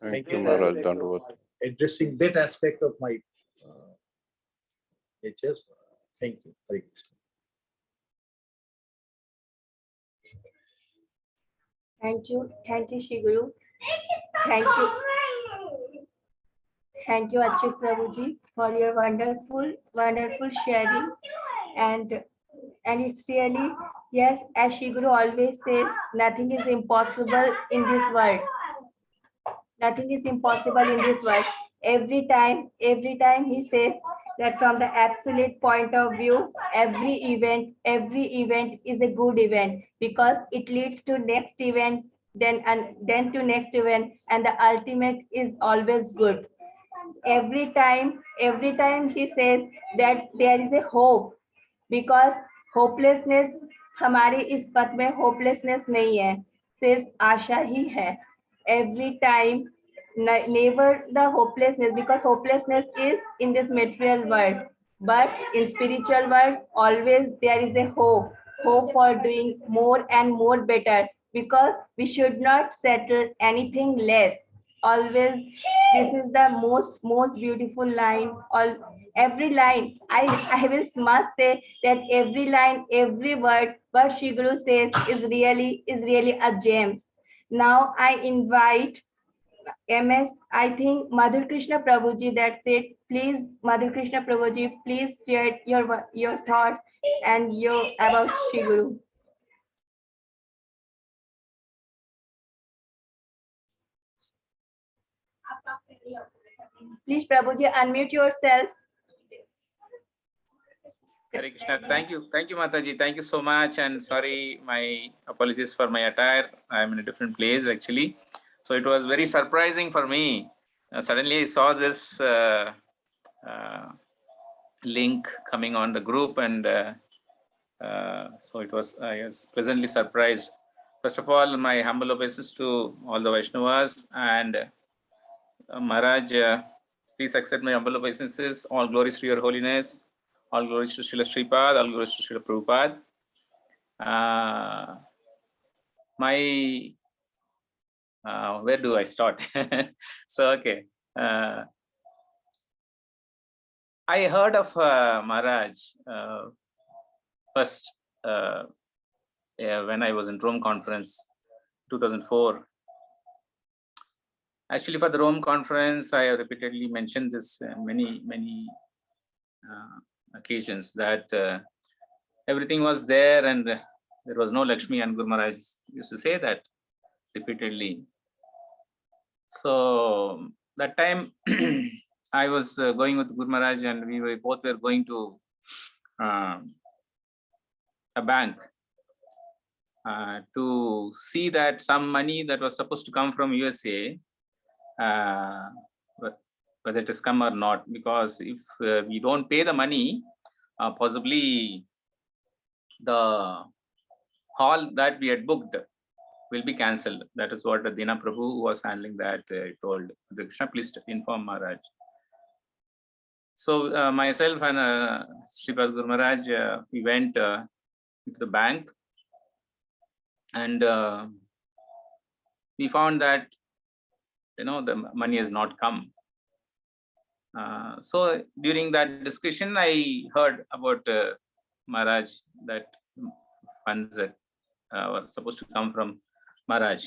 Thank you, Maharaj. Dandavad. Addressing that aspect of my nature. Thank you. Hare Krishna. Thank you, Shri Guru. Thank you. Thank you, Achyut Prabhuji, for your wonderful sharing. And it's really, yes, as Shri Guru always says, nothing is impossible in this world. Nothing is impossible in this world. Every time he says that from the absolute point of view, every event is a good event because it leads to next event, then to next event, and the ultimate is always good. Every time he says that there is a hope, because hopelessness हमारे इस पथ में hopelessness नहीं है, सिर्फ आशा ही है. Every time, never the hopelessness, because hopelessness is in this material world, but in spiritual world always there is a hope for doing more and more better, because we should not settle anything less. Always, this is the most beautiful line. Every line, I will must say that every line, every word what Shri Guru says is really a gem. Now I invite MS, I think Madhur Krishna Prabhuji, that's it. Please, Madhur Krishna Prabhuji, please share your thoughts and your about Shri Guru. Please, Prabhuji, unmute yourself. Hare Krishna. Thank you, Mataji. Thank you so much. And sorry, my apologies for my attire. I'm in a different place actually. So it was very surprising for me. Suddenly I saw this link coming on the group, and so I was pleasantly surprised. First of all, my humble obeisance to all the Vaishnavas, and Maharaj, please accept my humble obeisances. All glories to your holiness. All glories to Srila Shripad. All glories to Srila Prabhupada. Where do I start? So, okay. I heard of Maharaj first when I was in Rome conference 2004. Actually, for the Rome conference, I have repeatedly mentioned this many occasions that everything was there and there was no Lakshmi, and Guru Maharaj used to say that repeatedly. So that time I was going with Guru Maharaj, and we were both going to a bank to see that some money that was supposed to come from USA, whether it has come or not, because if we don't pay the money, possibly the hall that we had booked will be cancelled. That is what Dina Prabhu, who was handling that, told. Krishna, please inform Maharaj. So myself and Sripad Guru Maharaj, we went to the bank, and we found that the money has not come. So during that discussion, I heard about Maharaj, that funds that were supposed to come from Maharaj.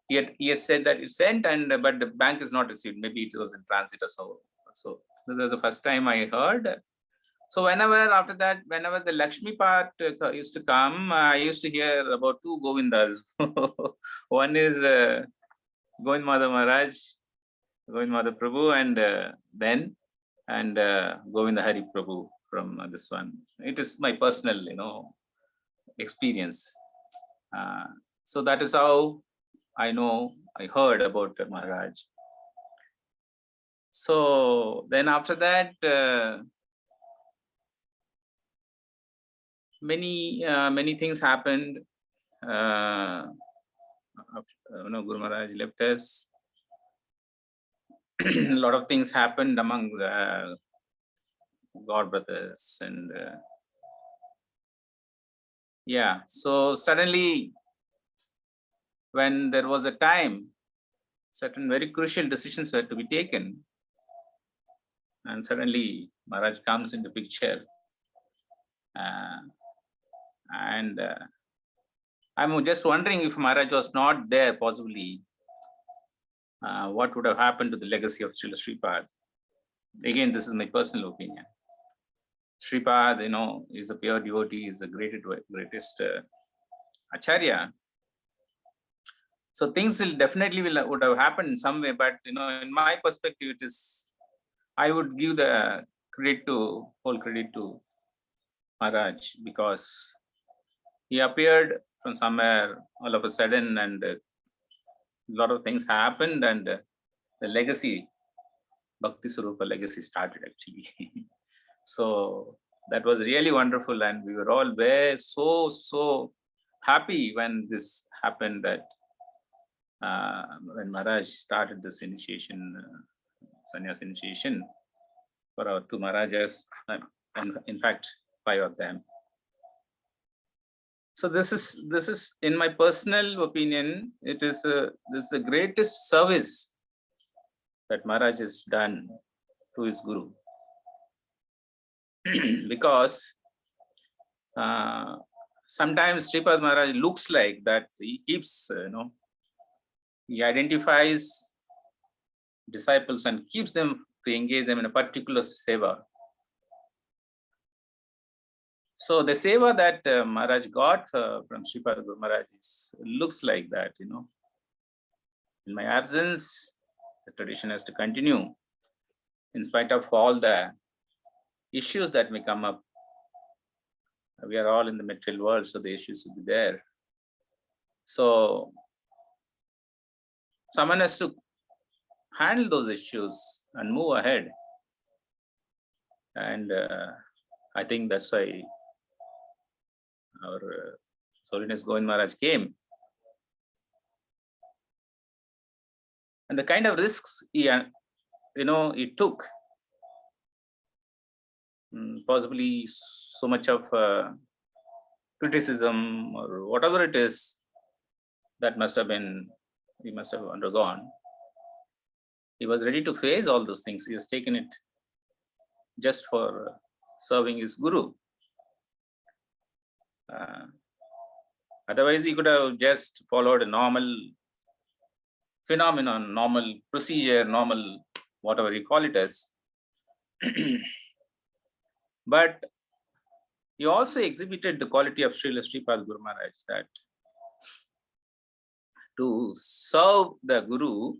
He has said that it's sent, but the bank is not received. Maybe it was in transit or so. So this is the first time I heard. So after that, whenever the Lakshmi part used to come, I used to hear about two Govindas. One is Govind Madhav Maharaj, Govind Madhav Prabhu, and Govinda Hari Prabhu from this one. It is my personal, experience. So that is how I heard about Maharaj. So then after that, many things happened. Guru Maharaj left us. A lot of things happened among the God brothers, and so suddenly, when there was a time, certain very crucial decisions were to be taken, and suddenly Maharaj comes into picture, and I'm just wondering, if Maharaj was not there, possibly what would have happened to the legacy of Srila Shripad. Again, this is my personal opinion. Shripad, is a pure devotee, is the greatest acharya. So things will definitely would have happened in some way, but in my perspective, I would give the whole credit to Maharaj, because he appeared from somewhere all of a sudden, and a lot of things happened, and the legacy, Bhaktisvarupa legacy, started actually. So that was really wonderful, and we were all very so happy when this happened, that when Maharaj started this initiation, sannyas initiation for our two Maharajas, and in fact 5 of them. So this is in my personal opinion, this is the greatest service that Maharaj has done to his Guru. Because sometimes Sripad Maharaj looks like that he keeps, he identifies disciples and keeps them to engage them in a particular seva. So the seva that Maharaj got from Sripad Guru Maharaj looks like that, in my absence, the tradition has to continue in spite of all the issues that may come up. We are all in the material world, so the issues will be there. So someone has to handle those issues and move ahead. And I think that's why our Holiness Govind Maharaj came. And the kind of risks he took, possibly so much of criticism or whatever it is that he must have undergone. He was ready to face all those things. He has taken it just for serving his guru. Otherwise, he could have just followed a normal phenomenon, normal procedure, normal whatever you call it as. But he also exhibited the quality of Srila Sripad Guru Maharaj, that to serve the Guru,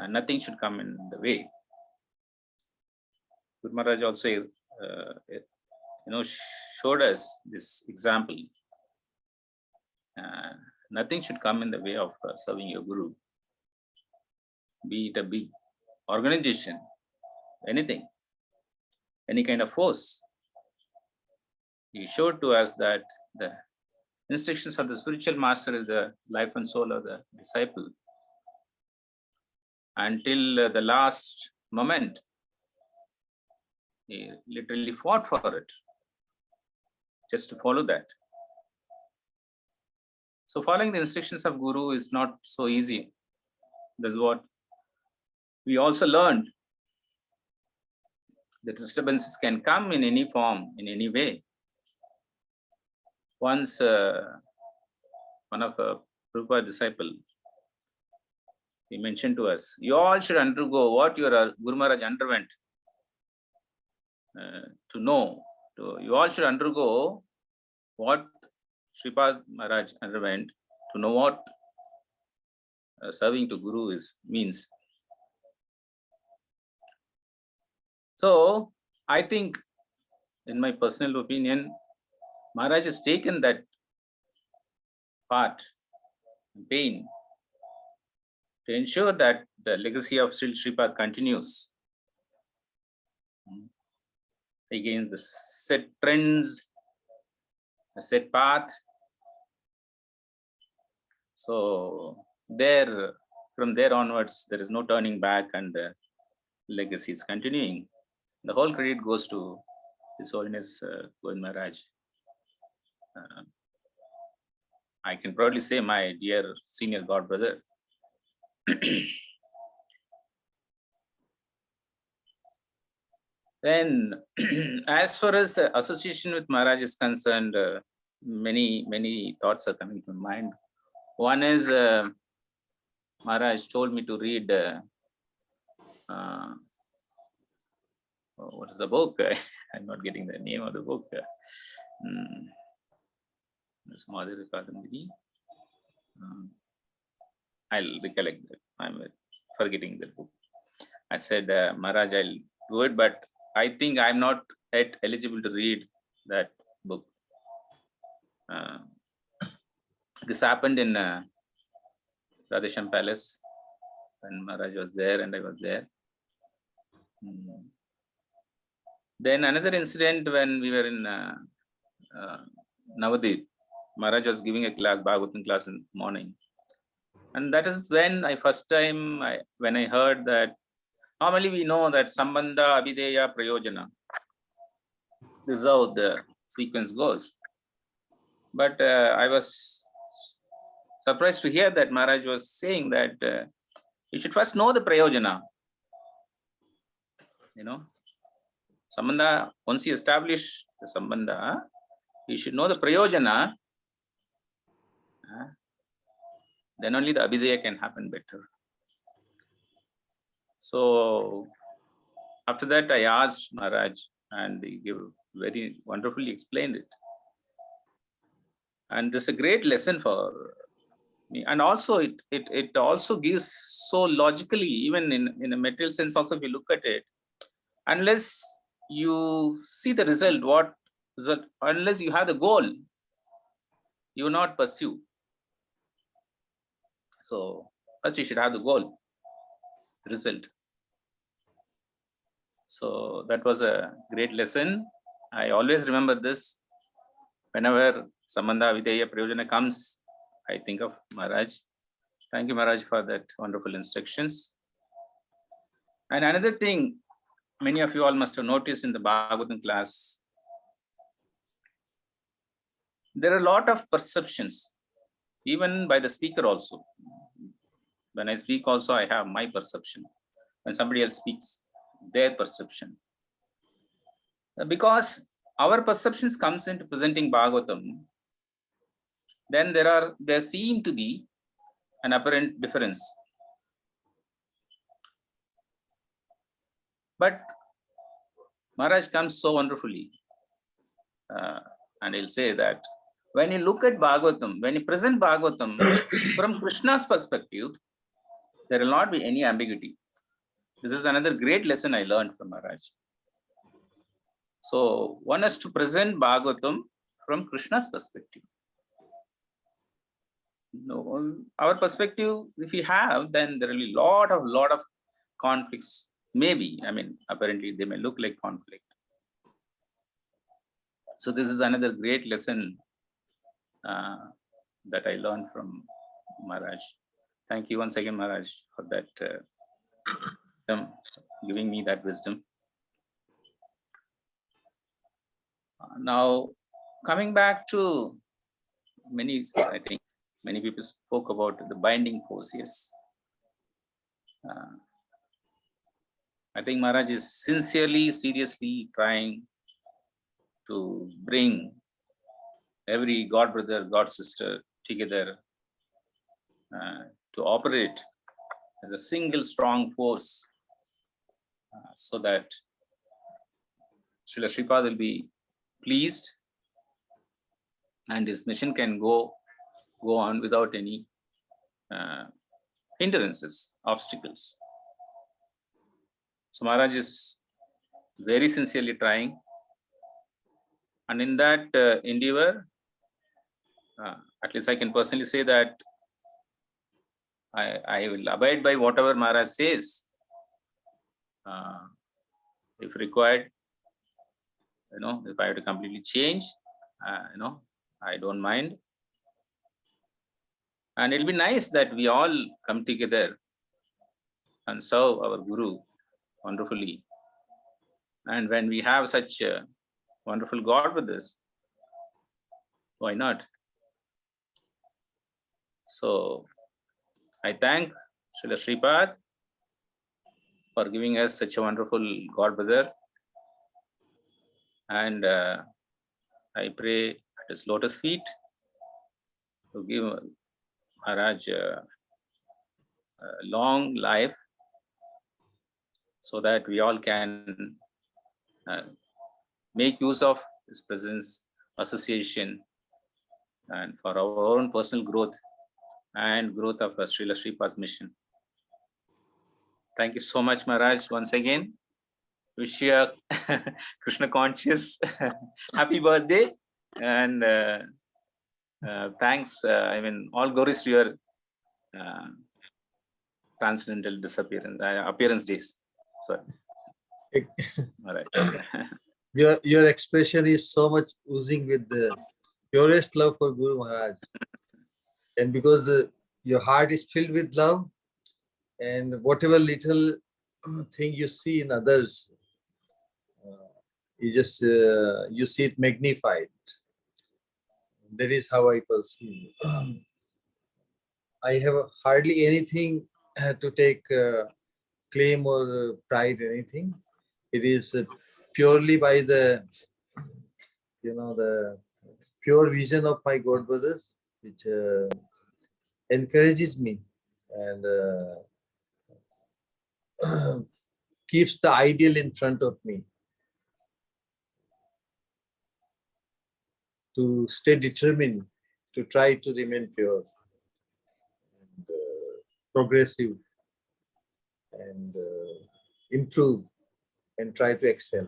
nothing should come in the way. Guru Maharaj also showed us this example. Nothing should come in the way of serving your Guru, be it a big organization, anything, any kind of force. He showed to us that the instructions of the spiritual master is the life and soul of the disciple. Until the last moment, he literally fought for it, just to follow that. So following the instructions of Guru is not so easy. That's what we also learned. The disturbances can come in any form, in any way. Once one of a Prabhupada disciple, he mentioned to us, you all should undergo what your Guru Maharaj underwent to know. You all should undergo what Sripad Maharaj underwent to know what serving to Guru means. So I think, in my personal opinion, Maharaj has taken that part, pain, to ensure that the legacy of Sri Sripad continues against the set trends, the set path. So from there onwards, there is no turning back, and the legacy is continuing. The whole credit goes to His Holiness Govind Maharaj. I can proudly say, my dear senior God brother. Then, as far as the association with Maharaj is concerned, many thoughts are coming to mind. One is, Maharaj told me to read what is the book? I'm not getting the name of the book. I'll recollect that. I'm forgetting the book. I said, Maharaj, I'll do it, but I think I'm not yet eligible to read that book. This happened in Radhesham Palace when Maharaj was there and I was there. Then another incident when we were in Navadip. Maharaj was giving a class, Bhagavatam class in the morning. And that is when I when I heard that normally we know that Sambandha, Abhideya, Prayojana. This is how the sequence goes. But I was surprised to hear that Maharaj was saying that you should first know the Prayojana. Sambandha, once you establish the Sambandha, you should know the Prayojana. Then only the Abhideya can happen better. So after that, I asked Maharaj, and he very wonderfully explained it. And this is a great lesson for me. And also, it also gives so logically, even in a material sense, also if you look at it, unless you see the result, what result, unless you have the goal, you will not pursue. So first you should have the goal, the result. So that was a great lesson. I always remember this. Whenever Sambandha Videya Prayojana comes, I think of Maharaj. Thank you, Maharaj, for that wonderful instructions. And another thing, many of you all must have noticed in the Bhagavatam class, there are a lot of perceptions, even by the speaker also. When I speak also, I have my perception. When somebody else speaks, their perception. Because our perceptions comes into presenting Bhagavatam, then there seem to be an apparent difference. But Maharaj comes so wonderfully, and he'll say that when you look at Bhagavatam, when you present Bhagavatam from Krishna's perspective, there will not be any ambiguity. This is another great lesson I learned from Maharaj. So one has to present Bhagavatam from Krishna's perspective. No, our perspective, if we have, then there will be lot of conflicts. Maybe, I mean, apparently they may look like conflict. So this is another great lesson that I learned from Maharaj. Thank you once again, Maharaj, for that giving me that wisdom. Now, coming back to I think many people spoke about the binding force. Yes. I think Maharaj is sincerely, seriously trying to bring every God brother, God sister together to operate as a single strong force, so that Srila Shripad will be pleased and his mission can go on without any hindrances, obstacles. So Maharaj is very sincerely trying, and in that endeavor, at least I can personally say that I will abide by whatever Maharaj says. If required, if I have to completely change, I don't mind. And it'll be nice that we all come together and serve our Guru wonderfully. And when we have such a wonderful God with us, why not? So I thank Srila Shripad for giving us such a wonderful God brother. And I pray at his lotus feet to give Maharaj a long life, so that we all can make use of his presence, association, and for our own personal growth and growth of Srila Shripad's mission. Thank you so much, Maharaj, once again. Wish you a Krishna conscious happy birthday, and thanks. All glories to your transcendental disappearance, appearance days. Sorry. All right. Your expression is so much oozing with the purest love for Guru Maharaj, and because your heart is filled with love, and whatever little thing you see in others, you see it magnified. That is how I perceive. I have hardly anything to take claim or pride in anything. It is purely by the the pure vision of my God brothers, which encourages me and keeps the ideal in front of me to stay determined, to try to remain pure and progressive and improve and try to excel.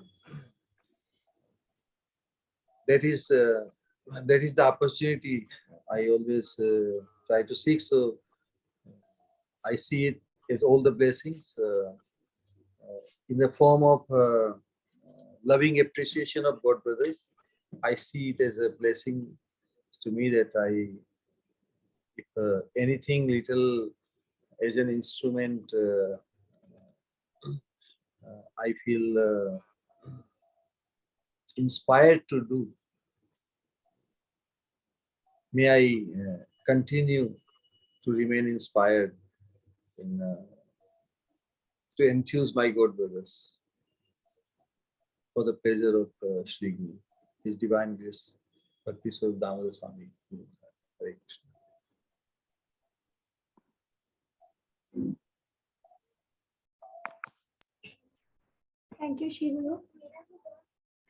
that is the opportunity I always try to seek. So I see it as all the blessings in the form of loving appreciation of God brothers. I see it as a blessing to me that if anything little as an instrument, I feel inspired to do. May I continue to remain inspired in, to enthuse my God brothers for the pleasure of Sri Guru, His Divine Grace, Bhaktisvarupa Damodar Swami. Hare Krishna. Thank you, Shri Guru.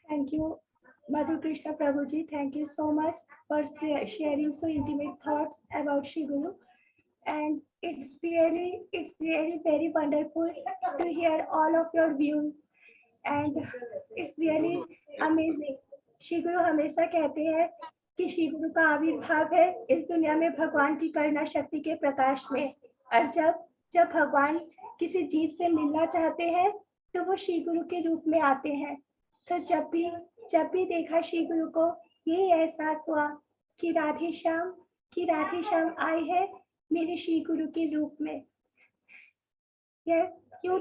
Thank you, Madhu Krishna Prabhuji. Thank you so much for sharing so intimate thoughts about Shri Guru. And it's really very wonderful to hear all of your views. And it's really amazing. Shri गुरु हमेशा कहते हैं कि श्री गुरु का आविर्भाव है इस दुनिया में भगवान की करुणा शक्ति के प्रकाश में। और जब भगवान किसी जीव से मिलना चाहते हैं तो वो श्री गुरु के रूप में आते हैं। तो जब भी देखा श्री गुरु को यही एहसास हुआ कि राधे श्याम आए हैं मेरे श्री गुरु के रूप में। यस, यूं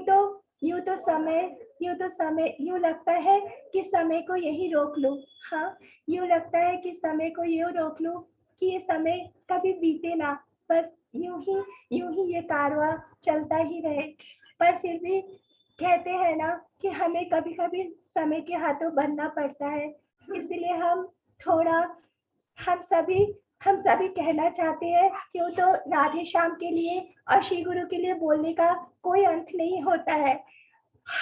लगता है कि समय को यही रोक लूं। हाँ, यूं लगता है कि समय को यूं रोक लूं कि ये समय कभी बीते ना, बस यूं ही ये कारवां चलता ही रहे। पर फिर भी कहते हैं ना कि हमें कभी समय के हाथों बनना पड़ता है। इसलिए हम सभी कहना चाहते हैं कि वो तो राधे श्याम के लिए और श्री गुरु के लिए बोलने का कोई अंत नहीं होता है।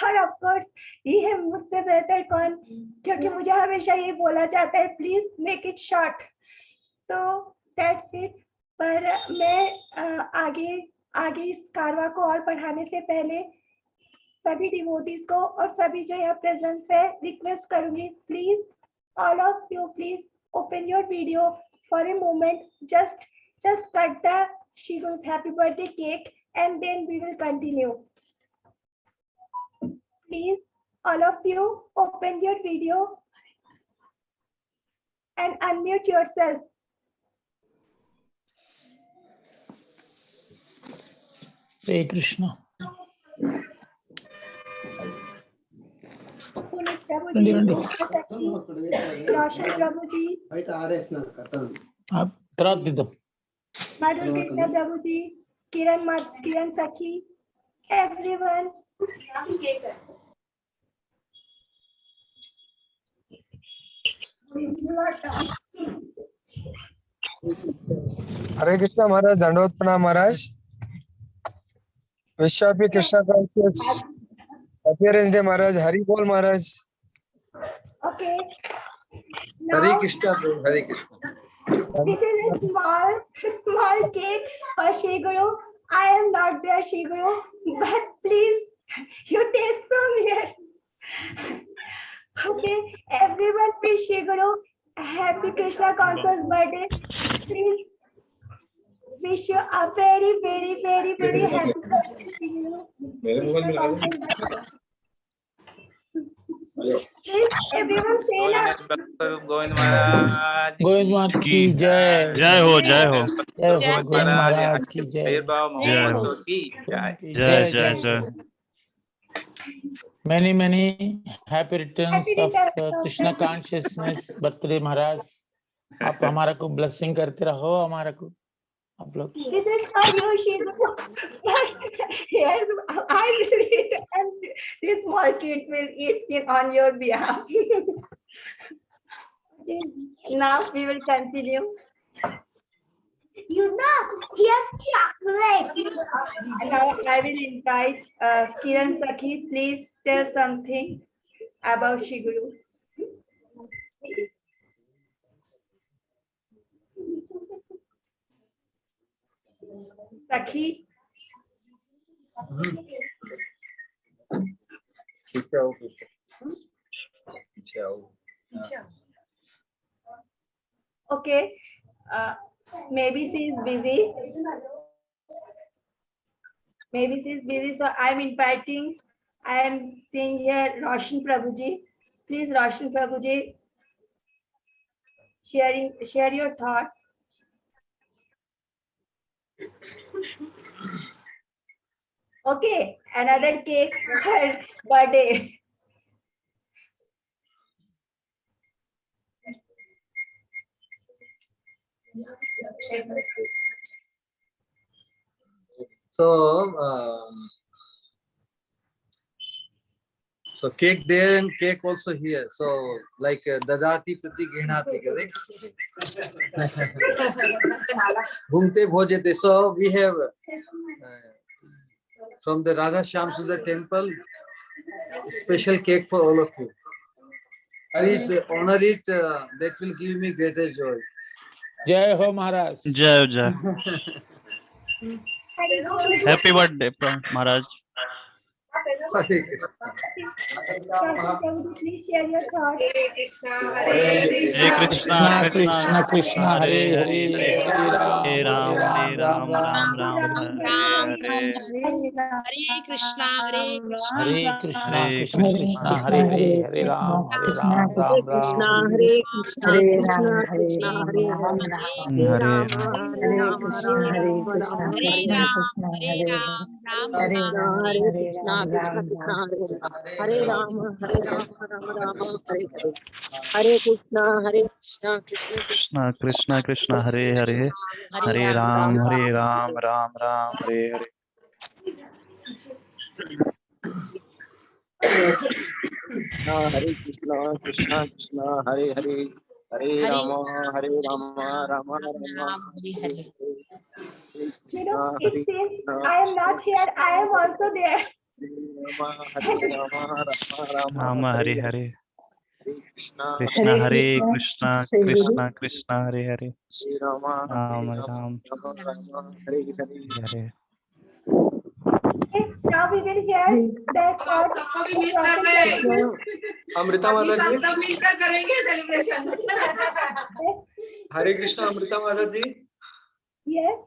और ऑफ कोर्स ये है मुझसे बेहतर कौन, क्योंकि मुझे हमेशा ये बोला जाता है प्लीज मेक इट शॉर्ट। तो दैट्स इट। पर मैं आगे इस कारवां को और बढ़ाने से पहले सभी डिवोटीज को और सभी जो यहाँ प्रेजेंस है रिक्वेस्ट करूंगी, please all of you please open your video for a moment, just cut the Shri Guru's happy birthday cake and then we will continue. Please all of you open your video and unmute yourself. Hare Krishna. Puneet Prabhuji, Roshan Prabhuji, आप तरह दे दो। Madhu Krishna Prabhuji, Kiran Sakhi, everyone. हरे कृष्णा महाराज, दंडवत प्रणाम महाराज। विश्वापी Krishna conscious appearance day महाराज। हरि बोल महाराज। Okay. Hare Now, Krishna, Hare Krishna. this is a small cake for Shri Guru. I am not there, Shri Guru, but please, you taste from here. Okay, everyone, please, Shri Guru, happy Krishna conscious birthday. Please wish you a very happy birthday, Shri Guru. Krishna conscious birthday. Please, everyone say that. Govind महाराज गोविंद महाराज की जय। जय हो गोविंद महाराज की जय। आविर्भाव महोत्सव की जय। जय। Many happy returns of Krishna consciousness birthday महाराज। आप हमारा को ब्लेसिंग करते रहो, हमारा को आप लोग। This is for you, Shri Guru. Yes, I will eat and these small kids will eat it on your behalf. Okay, now we will continue. You know, here's chocolate. Now I will invite Kiran Sakhi. Please tell something about Shri Guru. Sakhi. पीछे आओ। Okay. Maybe she is busy. Maybe she is busy. So I'm inviting. I am seeing here Roshan Prabhuji. Please, Roshan Prabhuji, share your thoughts. Okay, another cake for birthday. So, so cake there and cake also here. So like dadati prati ghinati, correct? Bhumte bhojete. So we have from the Radha Shyam Sundar temple special cake for all of you. Please honor it. That will give me greater joy. जय हो महाराज. जय जय. Happy birthday, Maharaj. Please share your thoughts. Hare Krishna, Krishna Krishna Hare Hare Hare Ram Ram, Ram Ram Ram Hare Hare Krishna, Hare Krishna, Hare Krishna Hare Krishna Krishna Hare Hare Hare Ram Ram Hare Ram. Hare Krishna, Krishna Krishna, Hare Hare, Hare Ram, Hare Ram, Hare Ram, Hare Ram, Ram Ram, Hare Krishna, Krishna Krishna, Hare Hare, Hare Ram, Ram Ram, Hare Hare, Hare Krishna, Krishna Krishna, Krishna Krishna, Hare Hare, Hare Ram, Ram Ram, Hare Hare. Hare Krishna, Krishna Krishna, Hare Hare, Hare Rama, Rama Rama, Hare Hare. You know, it seems I am not here. I am also there. Rama Hare Hare. Krishna, Krishna Hare Krishna, Krishna Krishna, Hare Hare. Rama, Ram Ram, Hare Hare. Hare. Okay, now we will hear the thoughts of Roshan Prabhuji. Amrita माता जी, सब मिलकर करेंगे celebration. हरे कृष्णा अमृता माता जी. Yes.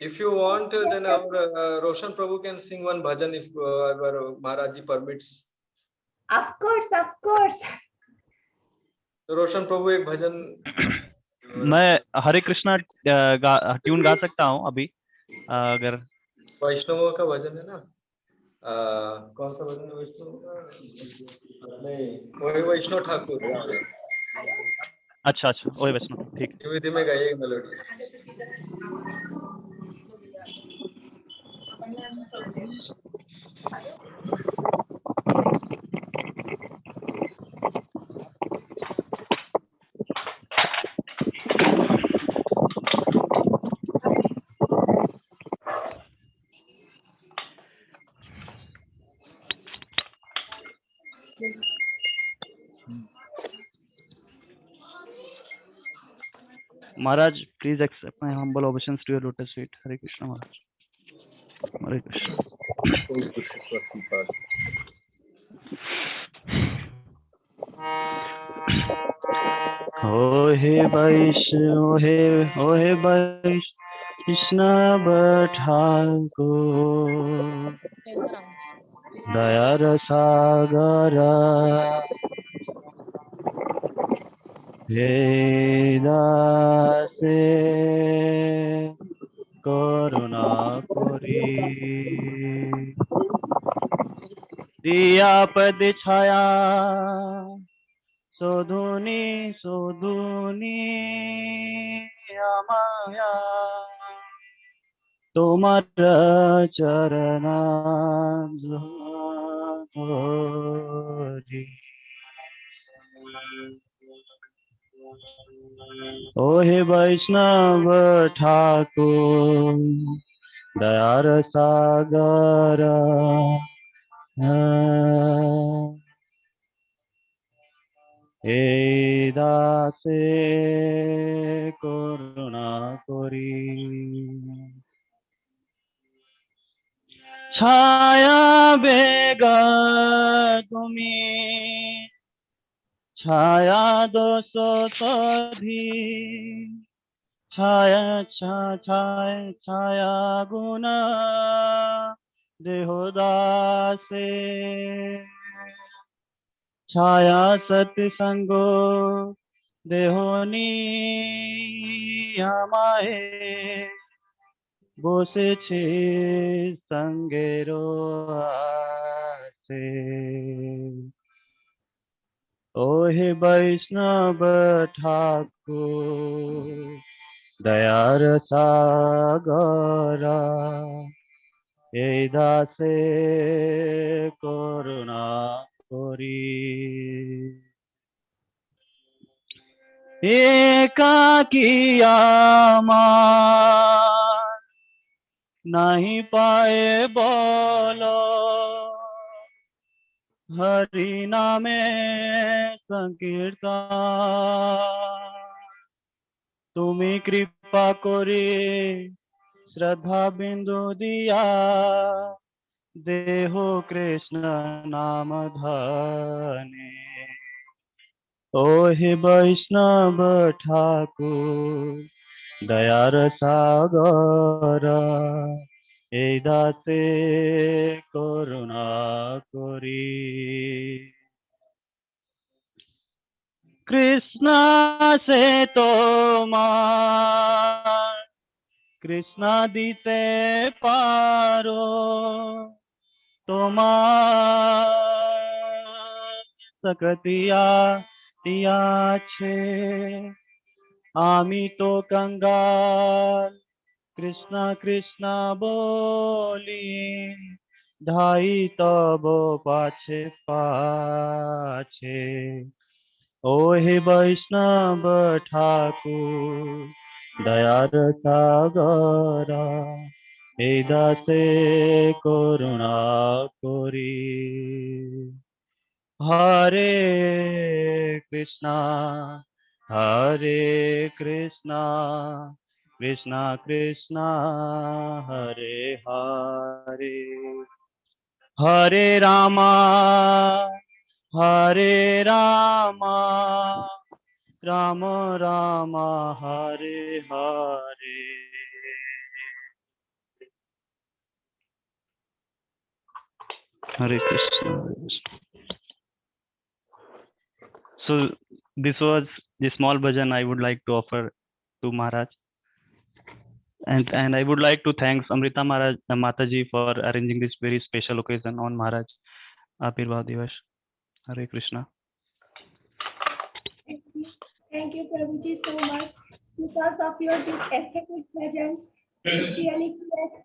If you want, then our Roshan Prabhu can sing one bhajan if our Maharaji permits. Of course, of course. तो रोशन प्रभु एक भजन मैं हरे Krishna tune गा सकता हूँ अभी अगर. वैष्णवों का भजन है ना. कौन सा भजन है वैष्णव का? नहीं, वही वैष्णव ठाकुर. अच्छा अच्छा, वही वैष्णव, ठीक. धीमे धीमे गाइए melody. Maharaj, please accept my humble obeisance to your lotus feet. Hare Krishna, Maharaj. Hare Krishna. Oh hey Vaishno, oh hey Vaishna Bhattako, Dayara Sagara, Hey Dase Karuna Kori, Diya Pad Chaya Sodhuni Sodhuni Amaya Tomar Charana Dhori. Oh he Vaishnava Thakur, Dayara Sagara, He Dase Karuna Kori, Chaya Bega Tumi, छाया दोषो सोधी छाया छाया छाया गुण देहोदासे छाया सत्संगो देहोनी আমায় বসেছে সঙ্গেরও আছে ওহে বৈষ্ণব ঠাকুর দয়ার সাগরা এই দাসে করুণা করি একাকী আমার নাহি পায়ে বলো হরি নামে সংকীর্তন তুমি কৃপা করে শ্রদ্ধা বিন্দু দিয়া দেহ কৃষ্ণ নাম ধানে ওহে বৈষ্ণব ঠাকুর দয়ার সাগর এই দাসে করুণা করি কৃষ্ণ সে তোমার কৃষ্ণ দিতে পারো তোমার সকতিয়া আছে আমি তো কঙ্গাল কৃষ্ণ কৃষ্ণ বলি ধাই তব পাছে পাছে ওহে বৈষ্ণব ঠাকুর দয়ার সাগর এই দাসে করুণা করি হরে কৃষ্ণ কৃষ্ণ কৃষ্ণ হরে হরে হরে রামা Ram Ram Hare Hare Hare Krishna. So this was the small bhajan I would like to offer to Maharaj. And I would like to thank Amrita Maharaj Mataji for arranging this very special occasion on Maharaj Aavirbhav Divas. Hare Krishna. Thank you, Prabhuji, so much. Because of your this aesthetic bhajan, it really creates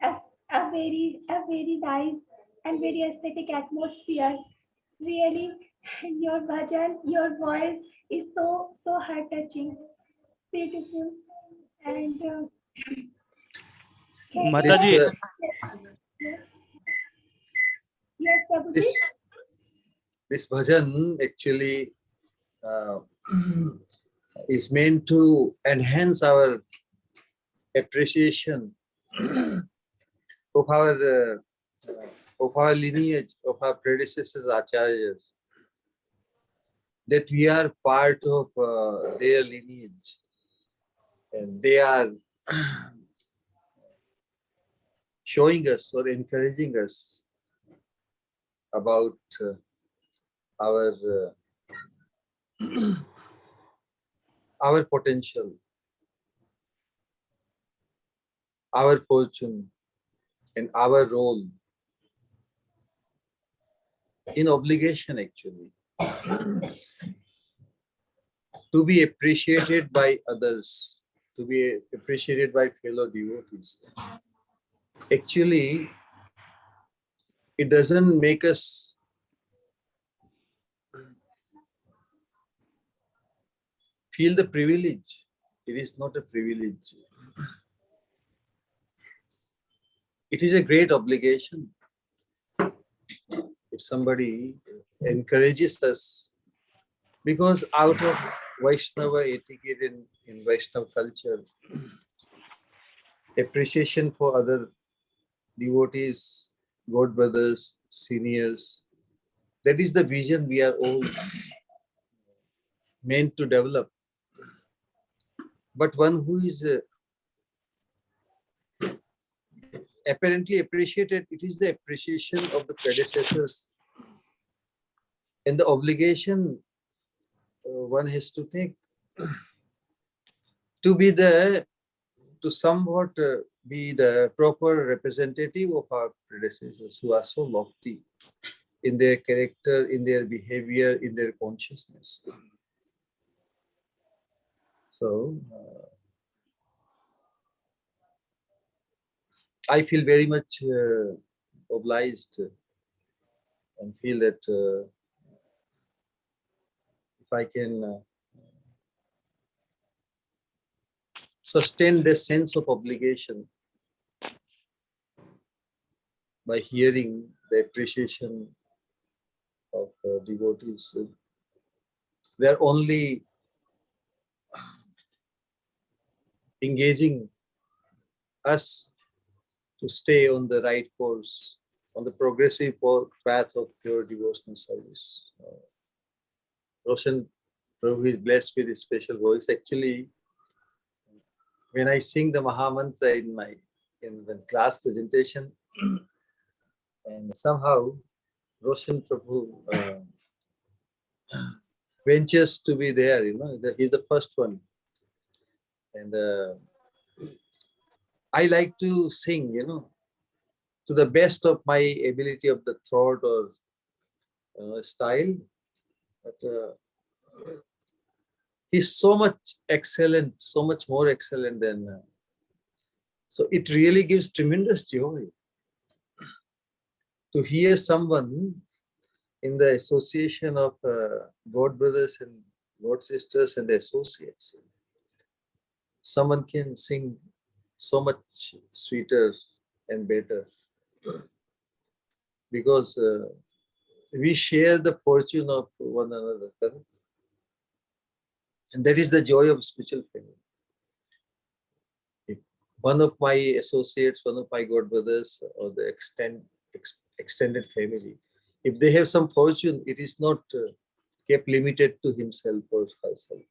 a very nice and very aesthetic atmosphere. Really, your bhajan, your voice is so heart touching, beautiful, and Mataji, yes, Prabhuji. This bhajan actually is meant to enhance our appreciation of our lineage, of our predecessors, acharyas, that we are part of their lineage, and they are showing us or encouraging us about our potential, our fortune, and our role in obligation actually to be appreciated by others, to be appreciated by fellow devotees. Actually, it doesn't make us feel the privilege. It is not a privilege. It is a great obligation. If somebody encourages us, because out of Vaishnava etiquette in Vaishnava culture, appreciation for other devotees, God brothers, seniors, that is the vision we are all meant to develop, but one who is apparently appreciated. It is the appreciation of the predecessors and the obligation one has to take to be to somewhat be the proper representative of our predecessors who are so lofty in their character, in their behavior, in their consciousness. So I feel very much obliged and feel that if I can sustain this sense of obligation by hearing the appreciation of devotees, they are only engaging us to stay on the right course, on the progressive path of pure devotional service. Roshan Prabhu is blessed with a special voice. Actually, when I sing the Mahamantra in the class presentation, and somehow Roshan Prabhu ventures to be there, he's the first one. And I like to sing, to the best of my ability of the throat or style. But he's so much excellent, so much more excellent than. So it really gives tremendous joy to hear someone in the association of God brothers and God sisters and associates. Someone can sing so much sweeter and better because we share the fortune of one another. And that is the joy of spiritual family. If one of my associates, one of my God brothers, or the extended family, if they have some fortune, it is not kept limited to himself or herself.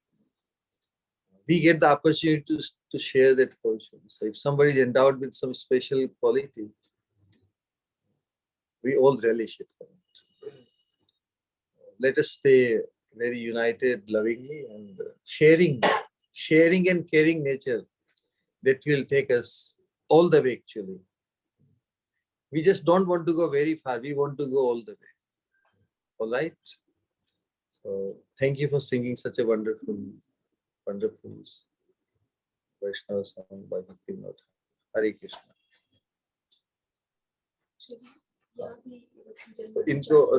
We get the opportunity to share that fortune. So if somebody is endowed with some special quality, we all relish it. Let us stay very united, lovingly, and sharing and caring nature that will take us all the way actually. We just don't want to go very far. We want to go all the way. All right? So thank you for singing such a wonderful Vaishnava song by Bhaktivinoda. Hare Krishna.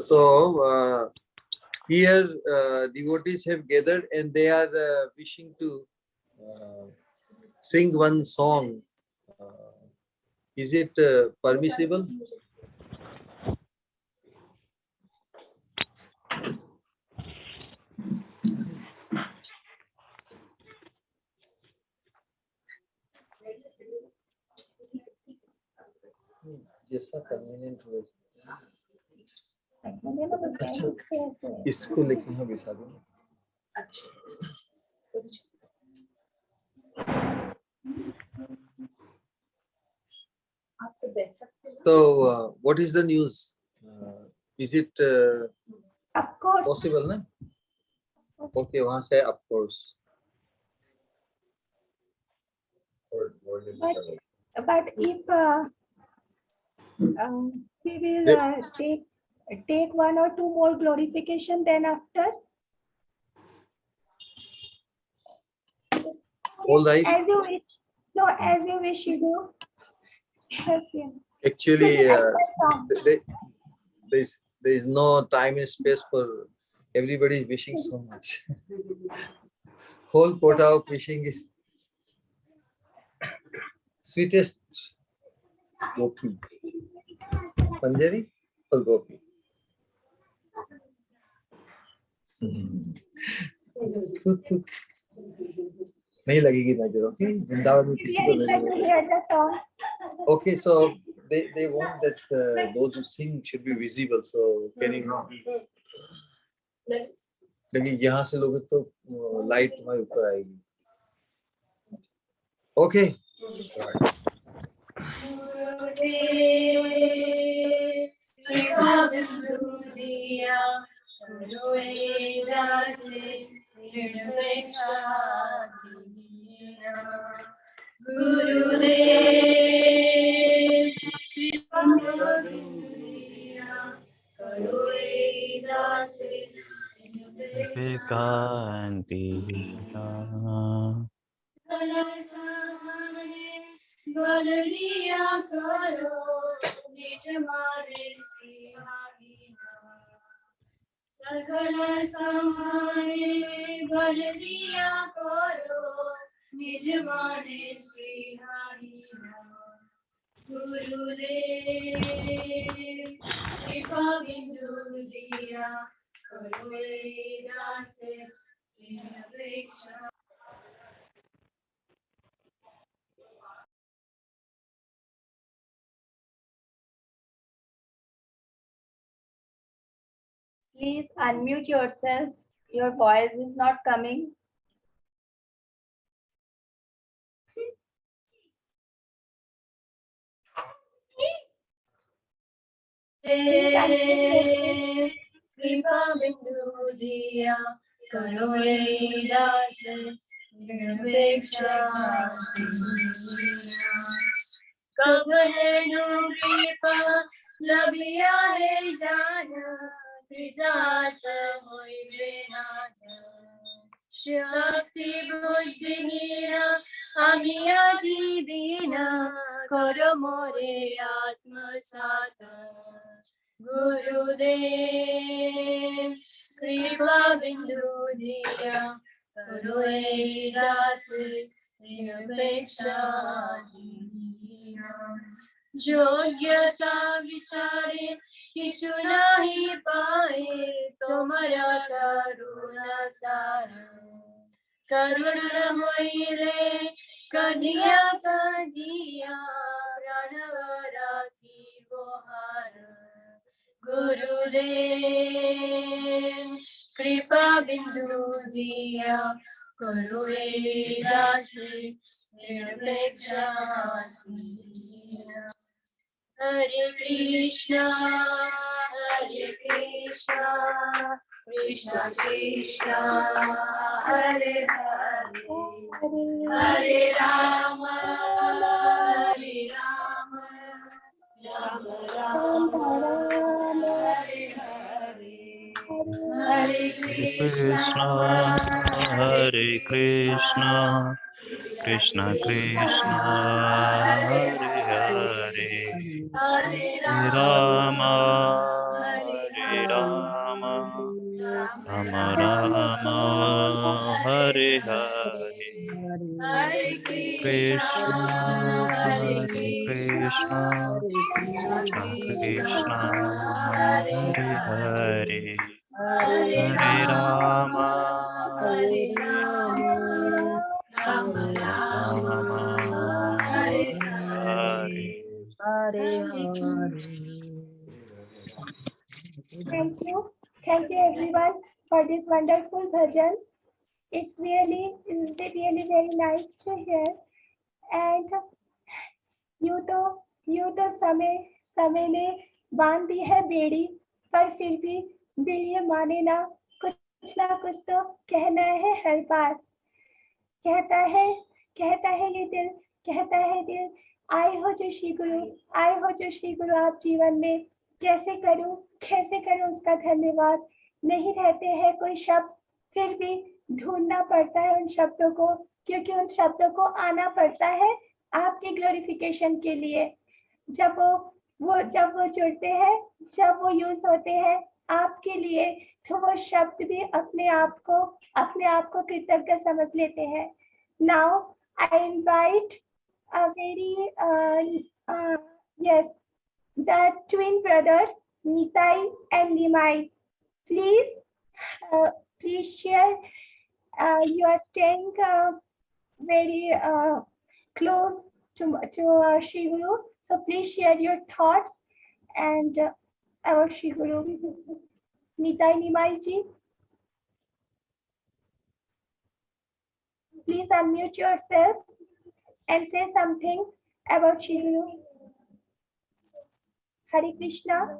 So here devotees have gathered and they are wishing to sing one song. Is it permissible? जैसा convenient हो इसको लेके यहाँ बिठा दो. So what is the news? Is it Of course. possible? Na? Okay, वहाँ से of course. But if we will take one or two more glorification, then after. All right. As you wish. No, as you wish, you do. Yes, yes. Actually, there is no time and space for everybody wishing so much. Whole quota of wishing is sweetest gopi. Panjari or gopi? नहीं लगेगी नजर. Okay, Vrindavan में किसी को नजर. Okay, so they want that those who sing should be visible. So can you लेकिन यहाँ से लोगे तो लाइट तुम्हारे ऊपर आएगी। ओके सकल समाने बल दिया करो निज माने स्त्रीहारीना गुरुदेव कृपा बिंदु दिया करो दास अपेक्षा। Please unmute yourself. Your voice is not coming. कृपा बिंदु दिया करो दास कब है नो कृपा लबिया है जाना कृतार्थ होइबे नाथ शक्ति बुद्धिहीन আমি আদি দীনা করো মোরে আত্মসাত গুরুদেব কৃপা বিন্দু দিয়া করো এই দাস নিরপেক্ষা যোগ্যতা বিচারে কিছু নাহি পায় তোমারা করুণা সার करुण होइले कदिया कदिया प्रणवरा की बोहार गुरुदेव कृपा बिंदु दिया करो दास निरपेक्षा हरे Krishna Krishna Krishna Hare Hare Hare Ram Ram Ram Hare Hare Hare Krishna Hare Krishna, Krishna Krishna, Hare Hare, Hare Hare Rama, Hare Rama, Rama Rama, Hare Hare, Hare Krishna, Hare Hare Krishna, Krishna Krishna Krishna Krishna, Hare Hare Hare Hare, Hare Hare Rama, Hare Ram Ram Ram Rama, Hare Hare. Thank you. Thank you everyone for this wonderful bhajan. It's really very nice to hear. And यूं तो समय ने बांध दी है बेड़ी, पर फिर भी दिल ये माने ना कुछ तो कहना है हर बार। कहता है ये दिल, कहता है दिल, आए हो जो श्री गुरु आप जीवन में, कैसे करूं उसका धन्यवाद। नहीं रहते हैं कोई शब्द, फिर भी ढूंढना पड़ता है उन शब्दों को, क्योंकि उन शब्दों को आना पड़ता है आपके ग्लोरिफिकेशन के लिए। जब वो जुड़ते हैं, जब वो यूज होते हैं आपके लिए, तो वो शब्द भी अपने आप को कृतज्ञ समझ लेते हैं। Now I invite a very yes, the twin brothers Nitai and Nimai. Please share. You are staying very close to Shri Guru, so please share your thoughts and our Shri Guru. Nitai, Nimai ji. please unmute yourself and say something about Shri Guru. Hare Krishna.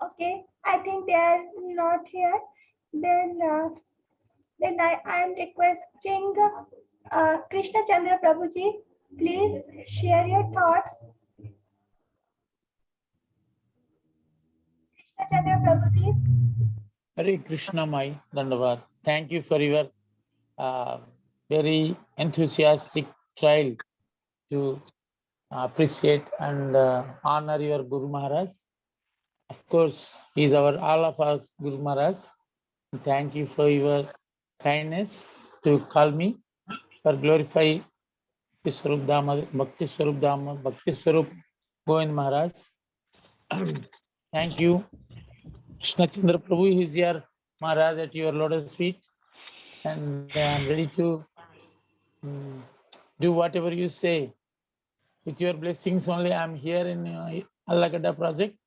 Okay, I think they are not here. Then I am requesting Krishna Chandra Prabhuji, please share your thoughts. Krishna Chandra Prabhuji. Hare Krishna, my Dandavad. Thank you for your very enthusiastic trial to appreciate and honor your Guru Maharaj. Of course, he is all of us Guru Maharaj. Thank you for your kindness to call me for glorify Swarup Dhamma, Bhakti Swarup Dhamma, Bhakti Swarup Govind Maharaj. Thank you. Krishna Chandra Prabhu is here, Maharaj, at your lotus feet, and I am ready to do whatever you say. With your blessings only, I am here in Allagada project,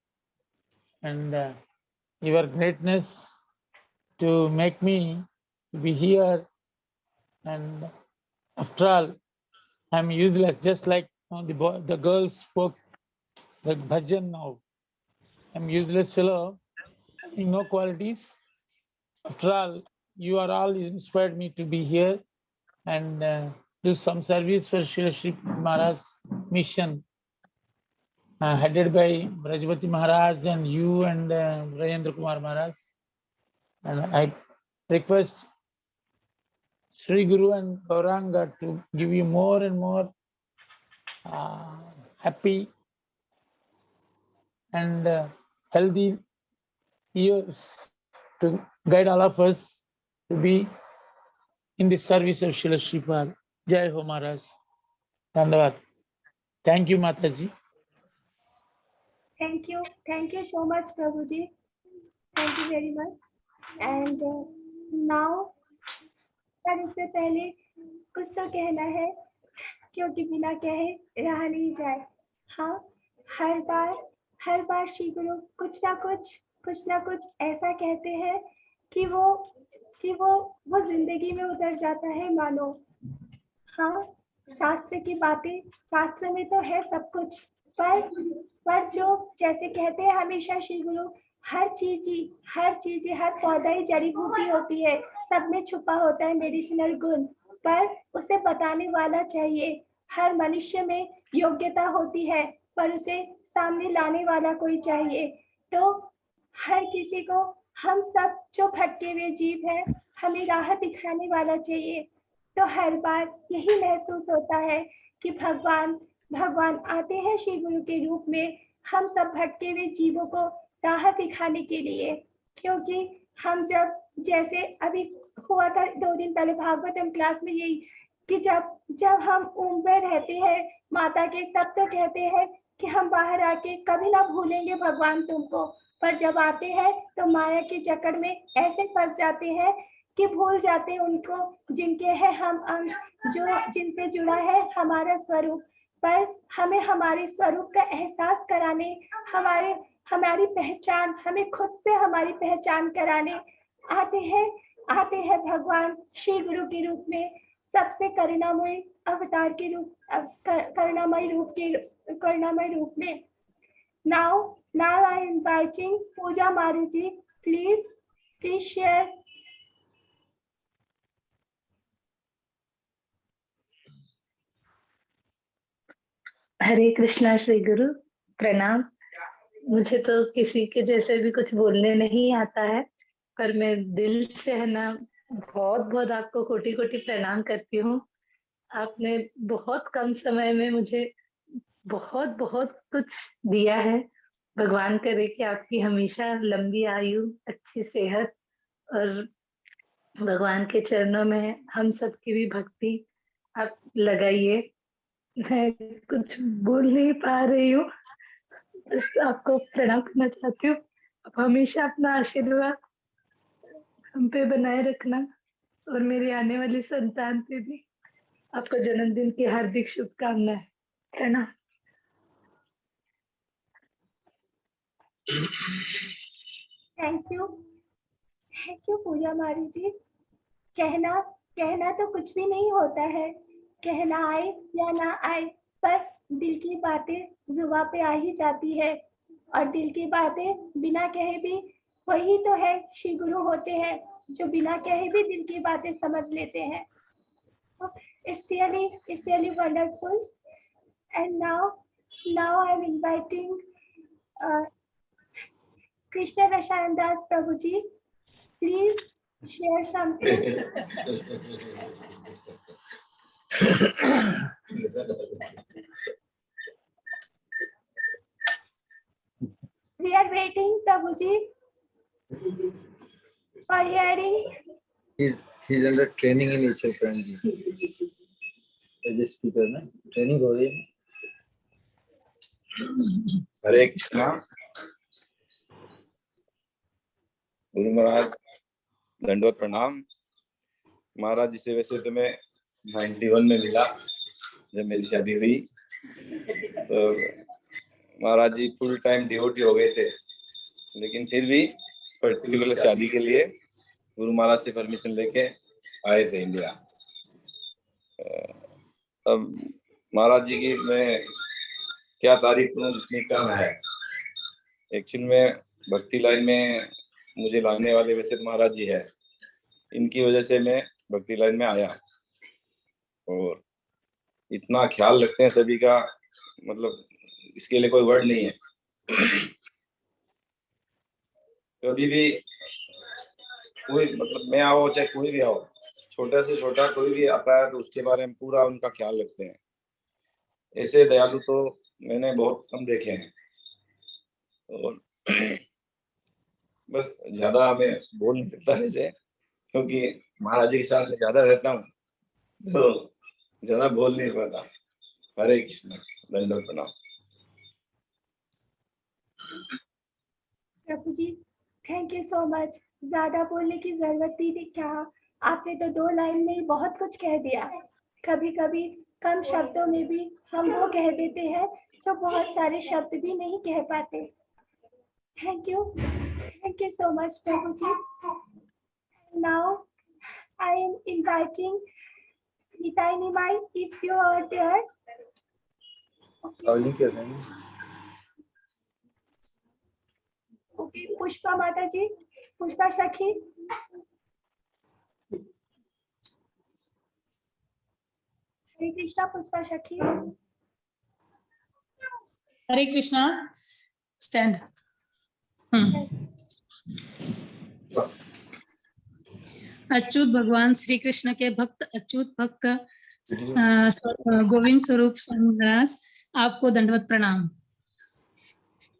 and your greatness to make me be here. And after all, I am useless, just like the girl spoke the bhajan now. I am useless fellow, having no qualities. After all, you are all inspired me to be here and do some service for Sri Maharaj's mission, headed by Brajapati Maharaj and you and Rajendra Kumar Maharaj. And I request Sri Guru and Gauranga to give you more and more happy and healthy years to guide all of us to be in the service of Srila Shripad. Jai Ho Maharaj. Dandavad. Thank you, Mataji. Thank you. Thank you so much, Prabhuji. Thank you very much. And now, पर इससे पहले कुछ तो कहना है, क्योंकि बिना कहे रहा नहीं जाए. हाँ, हर बार श्री गुरु कुछ ना कुछ ऐसा कहते हैं कि वो जिंदगी में उतर जाता है मानो. हाँ, शास्त्र की बातें, शास्त्र में तो है सब कुछ, पर जो जैसे कहते हैं हमेशा श्री गुरु, हर चीज हर पौधा ही जड़ी बूटी होती है, सब में छुपा होता है मेडिसिनल गुण, पर उसे बताने वाला चाहिए. हर मनुष्य में योग्यता होती है, पर उसे सामने लाने वाला कोई चाहिए. तो हर किसी को, हम सब जो भटके हुए जीव है, हमें राह दिखाने वाला चाहिए. तो हर बार यही महसूस होता है कि भगवान आते हैं श्री गुरु के रूप में, हम सब भटके हुए जीवों को राह दिखाने के लिए. क्योंकि हम जैसे अभी हुआ था 2 दिन पहले भागवतम क्लास में, यही कि जब हम ऊँट में रहते हैं माता के, तब तो कहते हैं कि हम बाहर आके कभी ना भूलेंगे भगवान तुमको, पर जब आते हैं तो माया के चक्कर में ऐसे फंस जाते हैं कि भूल जाते हैं उनको जिनके हैं हम अंश, जिनसे जुड़ा है हमारा स्वरूप. पर हमें हमारे स्वरूप का एहसास कराने, हमारी पहचान, हमें खुद से हमारी पहचान कराने आते हैं भगवान श्री गुरु के रूप में, सबसे करुणामय अवतार के रूप, करुणामय रूप में. Now I am inviting Pooja Maruji, please share. हरे कृष्णा श्री गुरु, प्रणाम. मुझे तो किसी के जैसे भी कुछ बोलने नहीं आता है, पर मैं दिल से है ना बहुत आपको कोटि प्रणाम करती हूँ. आपने बहुत कम समय में मुझे बहुत कुछ दिया है. भगवान करे कि आपकी हमेशा लंबी आयु, अच्छी सेहत, और भगवान के चरणों में हम सबकी भी भक्ति आप लगाइए. मैं कुछ बोल नहीं पा रही हूँ, बस आपको प्रणाम करना चाहती हूँ. आप हमेशा अपना आशीर्वाद हम पे बनाए रखना, और मेरी आने वाली संतान पे भी आपको जन्मदिन की हार्दिक शुभकामनाएं. प्रणाम. Thank you यू पूजा मारी जी। कहना कहना तो कुछ भी नहीं होता है, कहना आए या ना आए, बस दिल की बातें जुबान पे आ ही जाती है, और दिल की बातें बिना कहे भी वही तो है श्री गुरु होते हैं, जो बिना कहे भी दिल की बातें समझ लेते हैं। It's really wonderful. And now I'm inviting Krishna Rashayan Das Prabhuji. Please share something. We are waiting, Prabhuji, for hearing. He's under training in HH Prabhuji. As a speaker, na training हो रही है। हरे कृष्णा। गुरु महाराज दंडवत प्रणाम। महाराज जी से वैसे तो मैं 91 में मिला जब मेरी शादी हुई, तो महाराज जी फुल टाइम डिवोटी हो गए थे, लेकिन फिर भी पर्टिकुलर शादी के लिए गुरु महाराज से परमिशन लेके आए थे इंडिया। अब महाराज जी की मैं क्या तारीफ करूं, जितनी कम है। एक्चुअली में भक्ति लाइन में मुझे लाने वाले वैसे तो महाराज जी है, इनकी वजह से मैं भक्ति लाइन में आया, और इतना ख्याल रखते हैं सभी का, मतलब इसके लिए कोई वर्ड नहीं है। कभी भी कोई, मतलब मैं आओ चाहे कोई भी आओ, छोटा से छोटा कोई भी आता है तो उसके बारे में पूरा उनका ख्याल रखते हैं। ऐसे दयालु तो मैंने बहुत कम देखे हैं। और बस ज्यादा मैं बोल नहीं सकता वैसे, क्योंकि महाराज जी के साथ में ज्यादा रहता हूँ तो ज्यादा बोल नहीं पाता। हरे कृष्ण, दंडवत प्रणाम। प्रभु जी, थैंक यू सो मच। ज्यादा बोलने की जरूरत ही नहीं, क्या आपने तो 2 लाइन में ही बहुत कुछ कह दिया। कभी कभी कम शब्दों में भी हम वो कह देते हैं जो बहुत सारे शब्द भी नहीं कह पाते। Thank you so much Prabhu ji. Now I am inviting Nitai Nimai, if you are there. Okay, Pushpa माता जी, पुष्पा सखी। हरे कृष्णा पुष्पा सखी। हरे कृष्णा, स्टैंड। अच्युत भगवान श्री कृष्ण के भक्त, अच्युत भक्त गोविंद स्वरूप स्वामी महाराज, आपको दंडवत प्रणाम।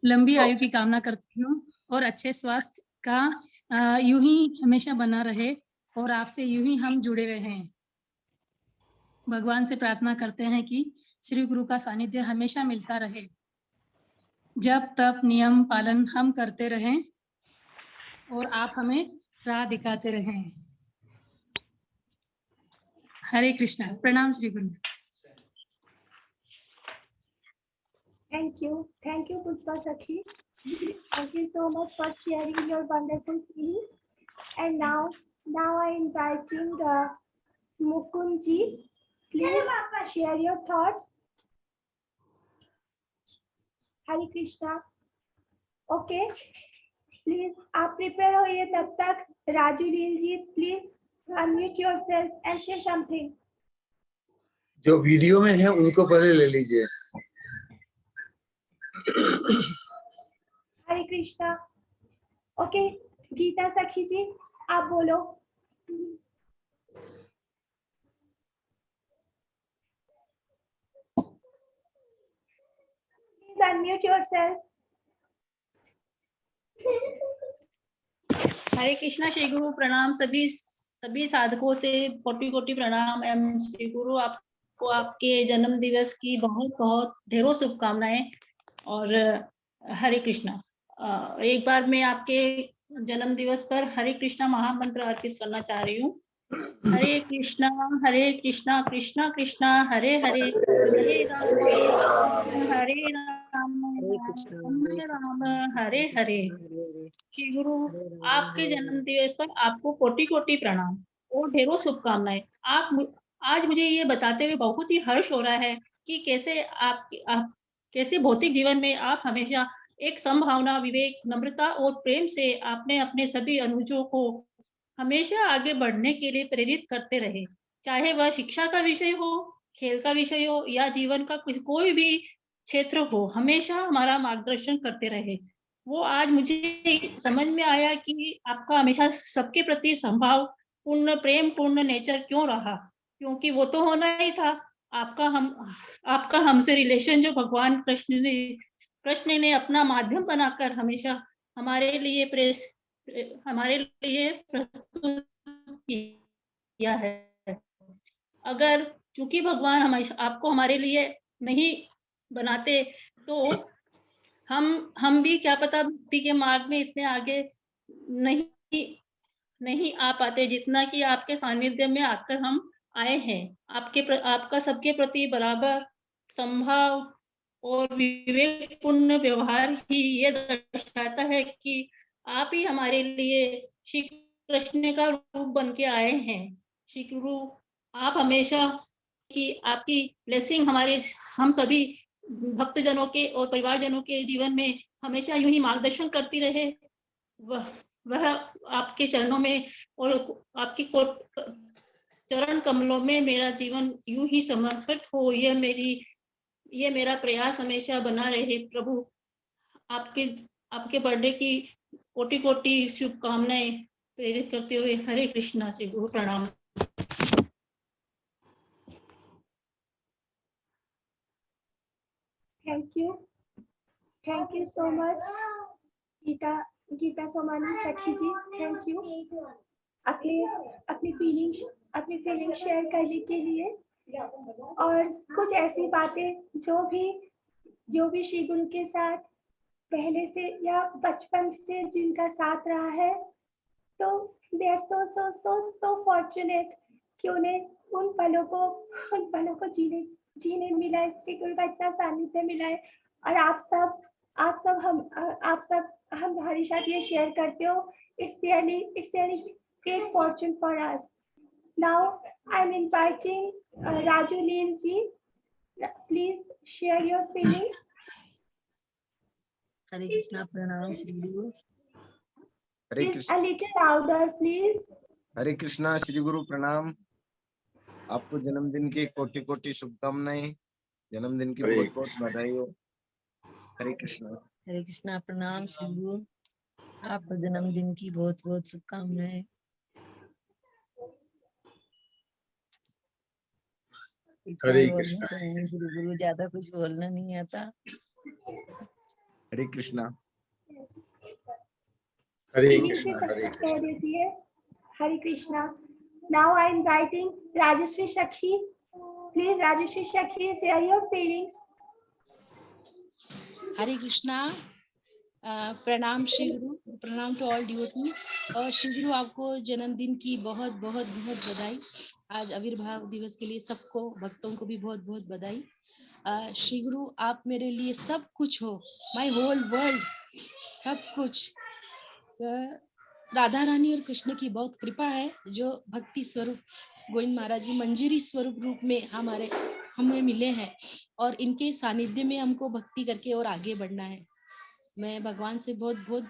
लंबी आयु की कामना करती हूँ और अच्छे स्वास्थ्य का यूं ही हमेशा बना रहे, और आपसे यूं ही हम जुड़े रहें। भगवान से प्रार्थना करते हैं कि श्री गुरु का सानिध्य हमेशा मिलता रहे। जब तप नियम पालन हम करते रहें और आप हमें राह दिखाते रहें। हरे कृष्णा, प्रणाम श्री गुरु। Thank you पुष्पा सखी। Thank you so much for sharing your wonderful feelings. And now I inviting Mukund ji. Please share your thoughts. Hare Krishna. Okay, please आप प्रिपेयर होइए तब तक। राजू लील ji, please unmute yourself and share something. जो वीडियो में है उनको पहले ले लीजिए। हरे कृष्णा। ओके, गीता सखी जी आप बोलो। Please unmute yourself. हरे कृष्णा श्री गुरु प्रणाम। सभी साधकों से कोटि कोटि प्रणाम। एवं श्री गुरु आपको आपके जन्म दिवस की बहुत बहुत ढेरों शुभकामनाएं। और हरे कृष्णा, एक बार मैं आपके जन्म दिवस पर हरे कृष्णा महामंत्र अर्पित करना चाह रही हूँ। हरे कृष्णा कृष्णा कृष्णा हरे हरे, हरे राम हरे राम राम हरे हरे। श्री गुरु, आपके जन्म दिवस पर आपको कोटि कोटि प्रणाम और ढेरों शुभकामनाएं। आज मुझे ये बताते हुए बहुत ही हर्ष हो रहा है कि कैसे आप कैसे भौतिक जीवन में आप हमेशा एक संभावना, विवेक, नम्रता और प्रेम से आपने अपने सभी अनुजों को हमेशा आगे बढ़ने के लिए प्रेरित करते रहे, चाहे वह शिक्षा का विषय हो, खेल का विषय हो या जीवन का कोई भी क्षेत्र हो, हमेशा हमारा मार्गदर्शन करते रहे। वो आज मुझे समझ में आया कि आपका हमेशा सबके प्रति संभाव पूर्ण, प्रेम पूर्ण नेचर क्यों रहा, क्योंकि वो तो होना ही था। आपका हमसे रिलेशन जो भगवान कृष्ण ने अपना माध्यम बनाकर हमेशा हमारे लिए प्रस्तुत किया है। अगर क्योंकि भगवान हमेशा आपको हमारे लिए नहीं बनाते तो हम भी क्या पता भक्ति के मार्ग में इतने आगे नहीं आ पाते जितना कि आपके सानिध्य में आकर हम आए हैं। आपका सबके प्रति बराबर संभाव और विवेकपूर्ण व्यवहार ही ये दर्शाता है कि आप ही हमारे लिए श्री कृष्ण का रूप बन के आए हैं। श्री गुरु, आप हमेशा की आपकी ब्लेसिंग हम सभी भक्तजनों के और परिवारजनों के जीवन में हमेशा यूं ही मार्गदर्शन करती रहे। वह आपके चरणों में और आपकी चरण कमलों में मेरा जीवन यूं ही समर्पित हो, ये मेरा प्रयास हमेशा बना रहे। प्रभु, आपके बर्थडे की कोटि कोटि शुभकामनाएं प्रेरित करते हुए हरे कृष्णा। श्री गुरु प्रणाम। Thank you so much, Gita Somani सखी जी। थैंक यू अपनी फीलिंग शेयर करने के लिए, और कुछ ऐसी बातें जो भी श्री गुरु के साथ पहले से या बचपन से जिनका साथ रहा है, तो दे आर सो फॉर्चुनेट कि उन्हें उन पलों को जीने मिला है, श्री गुरु का इतना सानिध्य मिला है। और आप सब हमारे साथ ये शेयर करते हो। It's really great fortune for us. Now I'm inviting Raju Lean ji. Please share your feelings. हरे कृष्णा प्रणाम श्री गुरु। हरे Please Krishna, a little louder, please. हरे कृष्णा श्री गुरु प्रणाम। आपको जन्मदिन की कोटि कोटि शुभकामनाएं, जन्मदिन की बहुत बहुत बधाई हो। हरे कृष्णा प्रणाम श्री गुरु, आपको जन्मदिन की बहुत बहुत शुभकामनाएं। हरे कृष्णा श्री गुरु, ज्यादा कुछ बोलना नहीं आता। हरे Krishna. Hare Krishna. Now I'm inviting Rajeshri Shakhi. Please, Rajeshri Shakhi, share your feelings. हरे कृष्णा। प्रणाम श्री गुरु, प्रणाम टू ऑल डिवोटीज। और श्री गुरु, आपको जन्मदिन की बहुत बहुत बहुत बधाई। आज आविर्भाव दिवस के लिए सबको, भक्तों को भी बहुत बहुत बधाई। श्री गुरु, आप मेरे लिए सब कुछ हो, माय होल वर्ल्ड, सब कुछ। राधा रानी और कृष्ण की बहुत कृपा है, जो भक्ति स्वरूप गोविंद महाराज जी मंजूरी स्वरूप रूप में हमें मिले हैं, और इनके सानिध्य में हमको भक्ति करके और आगे बढ़ना है। मैं भगवान से बहुत बहुत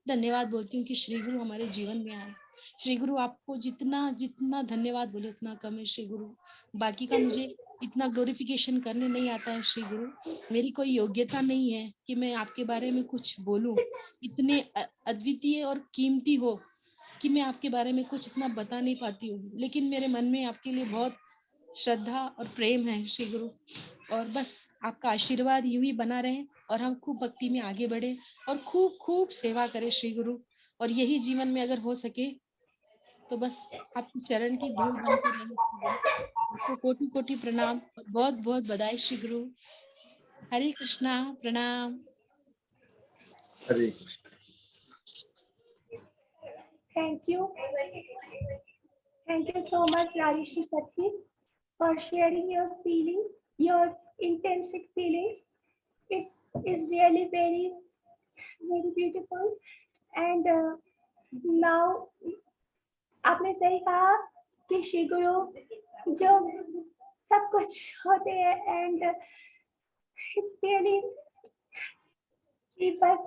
धन्यवाद बोलती हूँ कि श्री गुरु हमारे जीवन में आए। श्री गुरु, आपको जितना धन्यवाद बोले उतना कम है श्री गुरु। बाकी का मुझे इतना ग्लोरिफिकेशन करने नहीं आता है श्री गुरु। मेरी कोई योग्यता नहीं है कि मैं आपके बारे में कुछ बोलूं, इतने अद्वितीय और कीमती हो कि मैं आपके बारे में कुछ इतना बता नहीं पाती हूँ। लेकिन मेरे मन में आपके लिए बहुत श्रद्धा और प्रेम है श्री गुरु, और बस आपका आशीर्वाद यूं ही बना रहे और हम खूब भक्ति में आगे बढ़े और खूब खूब सेवा करें श्री गुरु। और यही जीवन में अगर हो सके तो बस आपके चरण की धूल बनकर रहे। आपको कोटि कोटि प्रणाम और बहुत बहुत बधाई श्री गुरु। हरे कृष्णा। प्रणाम। हरे Thank you so much, Rajeshri Shakhi, for sharing your feelings, your intrinsic feelings. is really very, very beautiful. And now, आपने सही कहा कि श्री गुरु जो सब कुछ होते हैं, and it's really कि बस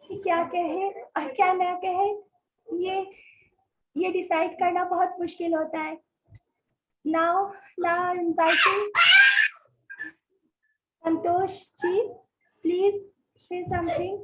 कि क्या कहे और क्या ना कहे, ये डिसाइड करना बहुत मुश्किल होता है. Now inviting Santosh ji, please say something.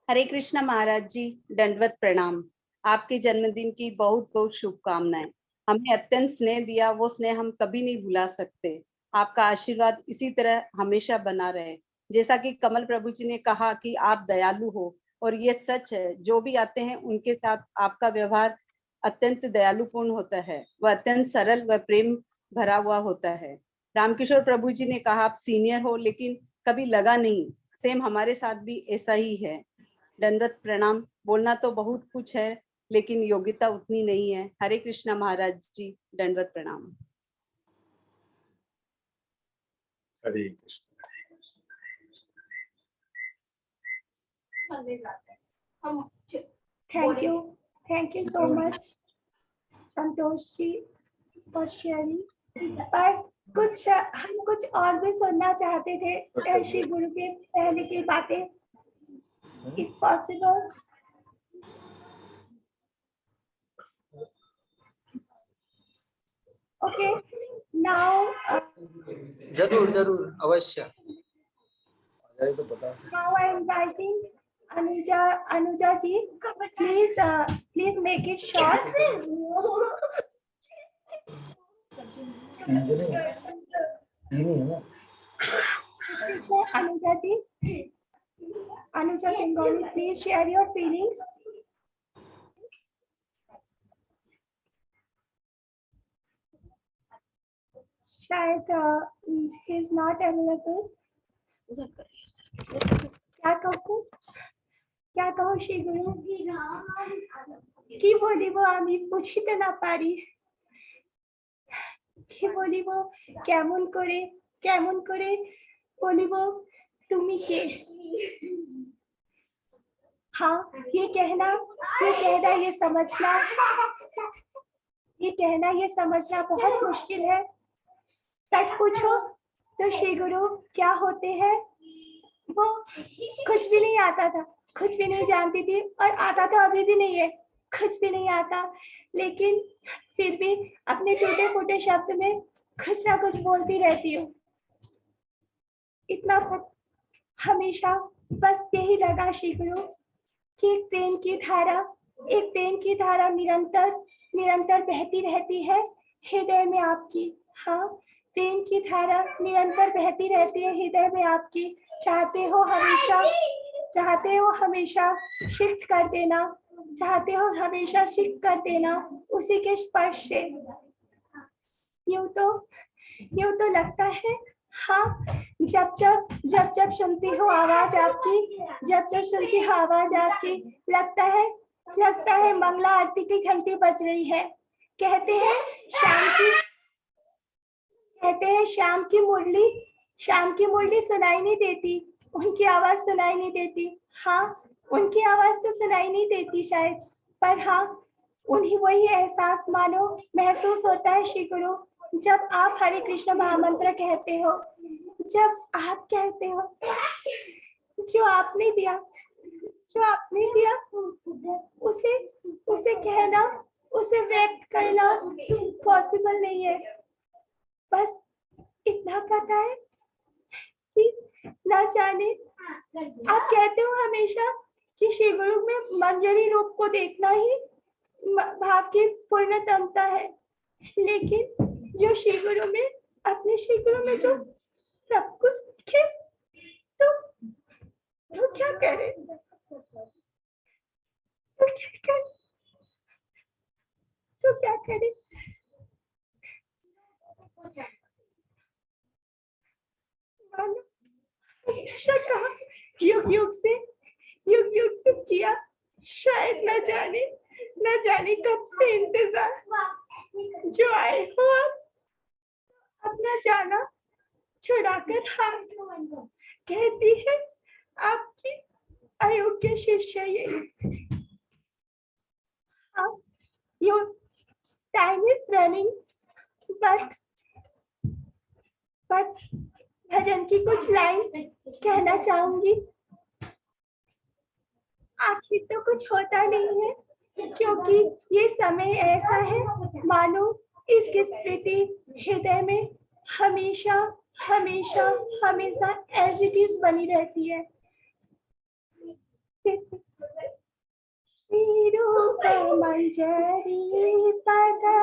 हरे कृष्णा महाराज जी, दंडवत प्रणाम. आपके जन्मदिन की बहुत बहुत शुभकामनाएं. हमें अत्यंत स्नेह दिया, वो स्नेह हम कभी नहीं भुला सकते. आपका आशीर्वाद इसी तरह हमेशा बना रहे. जैसा कि कमल प्रभु जी ने कहा कि आप दयालु हो, और ये सच है. जो भी आते हैं उनके साथ आपका व्यवहार अत्यंत दयालुपूर्ण होता है. वह अत्यंत सरल व प्रेम भरा हुआ होता है. रामकिशोर प्रभु जी ने कहा आप सीनियर हो, लेकिन कभी लगा नहीं. सेम हमारे साथ भी ऐसा ही है. दंडवत प्रणाम. बोलना तो बहुत कुछ है, लेकिन योग्यता उतनी नहीं है. हरे कृष्णा महाराज जी, दंडवत प्रणाम. हरे Krishna. Thank you so much, Santosh ji, for sharing. पर हम कुछ और भी सुनना चाहते थे श्री गुरु के पहले की बातें, if possible. Okay, now जरूर अवश्य. now I inviting Anuja ji, please make it short. Anuja Bengali, please share your feelings. शायद he is not available. क्या कहूँ श्री गुरु की बोली वो আমি বুঝিতে না পারি, কি বলিব কেমন করে বলিব তুমি কে. हाँ, ये कहना ये समझना बहुत मुश्किल है. सच पूछो तो श्री गुरु क्या होते हैं, वो कुछ भी नहीं आता था, कुछ भी नहीं जानती थी, और आता तो अभी भी नहीं है, कुछ भी नहीं आता. लेकिन फिर भी अपने टूटे फूटे शब्द में कुछ ना कुछ बोलती रहती हूँ. इतना हमेशा बस यही लगा श्री गुरु कि एक प्रेम की धारा निरंतर बहती रहती है हृदय में आपकी. हाँ, प्रेम की धारा निरंतर बहती रहती है हृदय में आपकी. चाहते हो हमेशा शिफ्ट कर देना, उसी के स्पर्श से. यूं तो लगता है, हाँ, जब सुनती हो आवाज आपकी, लगता है मंगला आरती की घंटी बज रही है. कहते हैं शाम की मुरली सुनाई नहीं देती, उनकी आवाज सुनाई नहीं देती. हाँ, उनकी आवाज तो सुनाई नहीं देती शायद, पर हाँ, उन्हीं वही एहसास मानो महसूस होता है श्री गुरु, जब आप हरे कृष्ण महामंत्र कहते हो. जब आप कहते हो जो आपने दिया उसे कहना, उसे व्यक्त करना पॉसिबल नहीं है. बस इतना पता है कि ना जाने, आप कहते हो हमेशा कि श्री गुरु में मंजरी रूप को देखना ही भाव की पूर्णतमता है. लेकिन जो श्री गुरु में जो सब कुछ दिखे, तो क्या करे, हमेशा कहा, युग से किया, शायद न जाने कब से इंतजार. जो आए हो अब न जाना, छुड़ाकर हाथ कहती है आपकी अयोग्य शिष्य ये your time is running but भजन की कुछ लाइंस कहना चाहूंगी। आखिर तो कुछ होता नहीं है क्योंकि ये समय ऐसा है मानो इसकी स्मृति हृदय में हमेशा हमेशा हमेशा एज इट इज बनी रहती है। रूप मंजरी पदा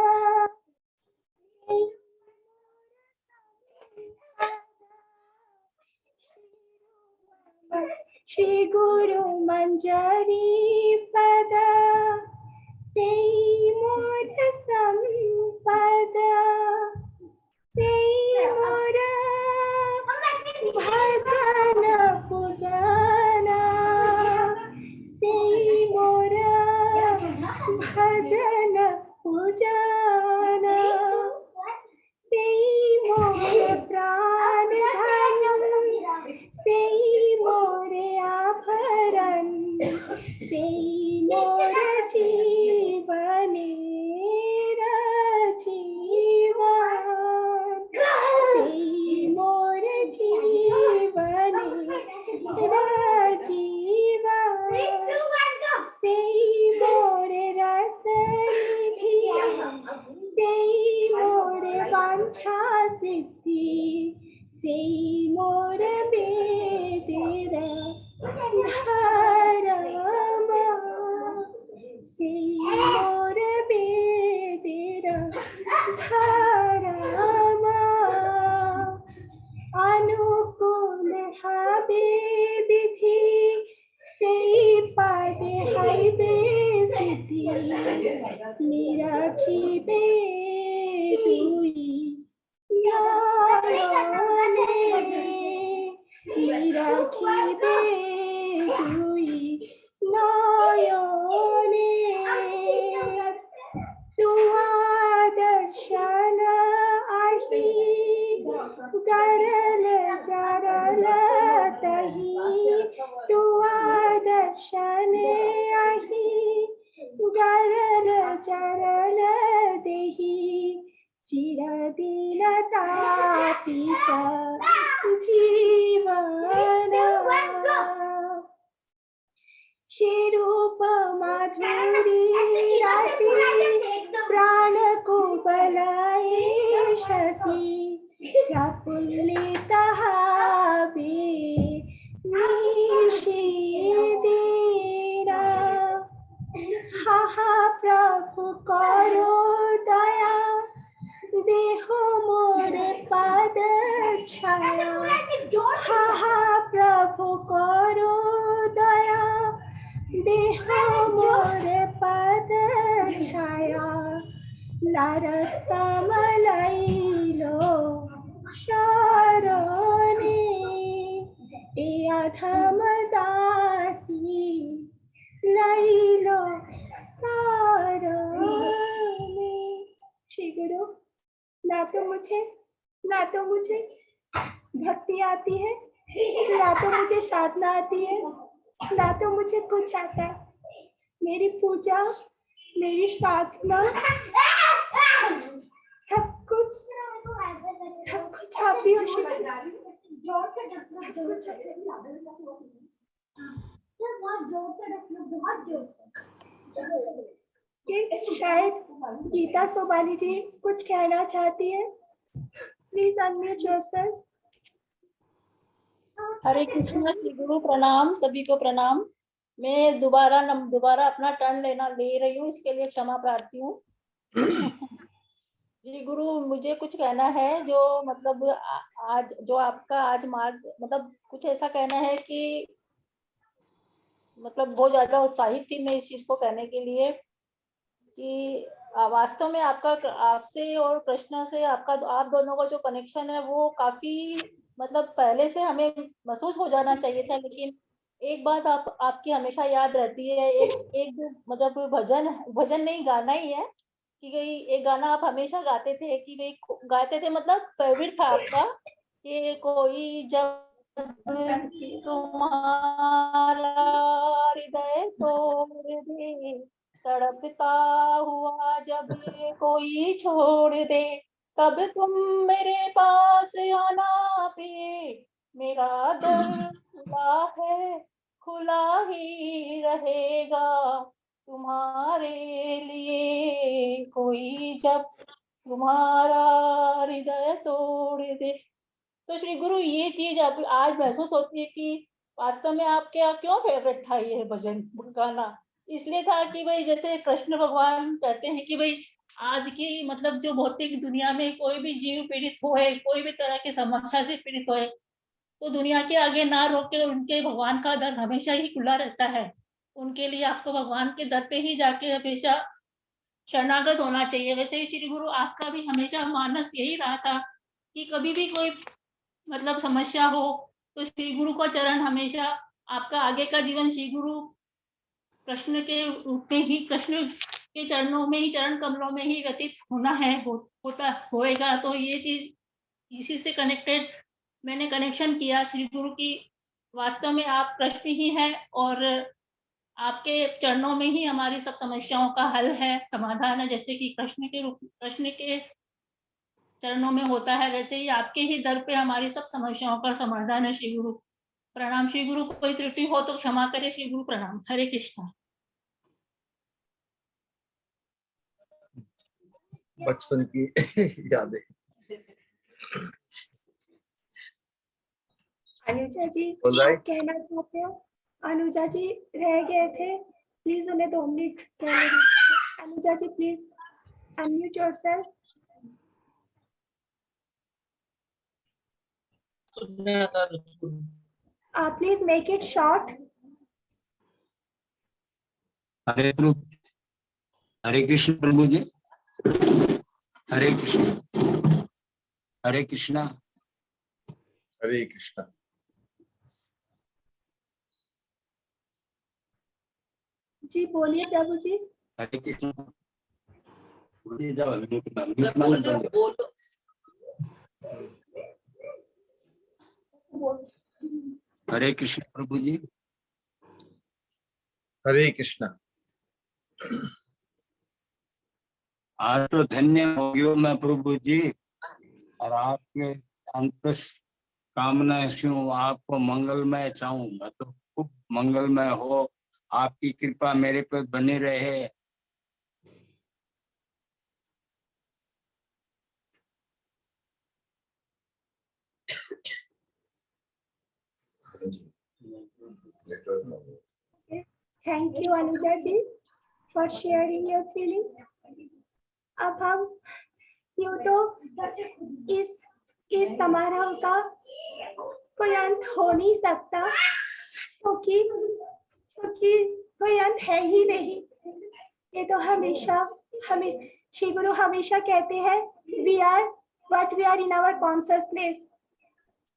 श्री गुरु मंजरी पदा से मोर संपदा से मोर भजन पूजना से मोर भजन पूजना से मोर प्राण धन से मोर आभरण से मोर जीवन जीवन से मोर जीवन जीवन से मोर रस निधि से मोर वांछा सिद्धि से मोर वेद धर्म से मोर वेद धर्म अनुकूल हबे विधि से पद हइबे सिद्धि निरखी बे दुई निरखी बे दुई नयने तुआ दर्शन आही गरल जरल तही तुआ दर्शन आही गरल जरल देही चिरदिन तापित जीवन श्री रूप माधुरी राशि प्राण को बलाए शशि प्रफुल्लित हावे निषेदेना हा प्रभु करो दया देहो मोर पद छाया हा प्रभु करो दया देहो मोर पद छाया लारस्तम लैलो शरणे ए अधम दासी लैलो शरणे। श्री गुरु ना तो मुझे भक्ति आती है ना तो मुझे साधना आती है ना तो मुझे कुछ आता है। मेरी पूजा मेरी साधना सब कुछ आप ही हो शायद गीता सोबानी जी कुछ कहना चाहती है। Please unmute yourself. Hare Krishna. Shri Guru प्रणाम, सभी को प्रणाम। मैं दोबारा अपना टर्न ले रही हूँ, इसके लिए क्षमा प्रार्थी हूँ। जी गुरु, मुझे कुछ कहना है जो मतलब आज जो आपका आज मार्ग मतलब कुछ ऐसा कहना है कि मतलब बहुत ज्यादा उत्साहित थी मैं इस चीज को कहने के लिए कि वास्तव में आपसे और कृष्ण से आप दोनों का जो कनेक्शन है वो काफी मतलब पहले से हमें महसूस हो जाना चाहिए था। लेकिन एक बात आपकी हमेशा याद रहती है, एक मतलब भजन नहीं गाना ही है कि एक गाना आप हमेशा गाते थे कि गाते थे मतलब फेवरेट था आपका कि कोई जब तुम्हारा हृदय तोड़ दे, तड़पता हुआ जब कोई छोड़ दे, तब तुम मेरे पास आना पे, मेरा दर खुला ही रहेगा तुम्हारे लिए, कोई जब तुम्हारा हृदय तोड़ दे। तो श्री गुरु ये चीज अब आज महसूस होती है कि वास्तव में आपके यहाँ क्यों फेवरेट था ये भजन गाना। इसलिए था कि भाई जैसे कृष्ण भगवान कहते हैं कि भाई आज की मतलब जो भौतिक दुनिया में कोई भी जीव पीड़ित होए, कोई भी तरह की समस्या से पीड़ित होए, तो दुनिया के आगे ना रोक के उनके भगवान का दर हमेशा ही खुला रहता है। उनके लिए आपको भगवान के दर पे ही जाके हमेशा शरणागत होना चाहिए। वैसे ही श्री गुरु आपका भी हमेशा मानस यही रहा था कि कभी भी कोई मतलब समस्या हो तो श्री गुरु का चरण हमेशा आपका आगे का जीवन श्री गुरु कृष्ण के रूप में ही, कृष्ण के चरणों में ही, चरण कमलों में ही व्यतीत होना है, होता होएगा। तो ये चीज इसी से कनेक्टेड मैंने कनेक्शन किया श्री गुरु की वास्तव में आप कृष्ण ही है और आपके चरणों में ही हमारी सब समस्याओं का हल है, समाधान है। जैसे कि कृष्ण के चरणों में होता है, वैसे ही आपके ही दर पे हमारी सब समस्याओं का समाधान है। श्री गुरु प्रणाम। श्री गुरु कोई त्रुटि हो तो क्षमा करे। श्री गुरु प्रणाम। हरे कृष्णा। बचपन की यादें। अनुजा जी All right. आप कहना चाहते हो? अनुजा जी रह गए थे, प्लीज उन्हें 2 मिनट कहने दीजिए। Anuja ji please unmute yourself. Please make it short. Hare Krishna प्रभु जी। हरे कृष्ण। हरे कृष्णा। हरे कृष्णा। जी बोलिए प्रभु जी। हरे कृष्ण। हरे कृष्ण प्रभु जी। हरे कृष्णा। आज तो धन्य हो गयो मैं प्रभु जी, और आपके अंतस कामना सुन आपको मंगलमय चाहूं। मैं तो खूब मंगलमय हो, आपकी कृपा मेरे पर बनी रहे। Thank you Anuja ji for sharing your feelings. अब हम यूं तो इस समारोह का कोई अंत हो नहीं सकता, क्योंकि कोई अंत है ही नहीं। ये तो हमेशा श्री गुरु हमेशा कहते हैं we are what we are in our consciousness.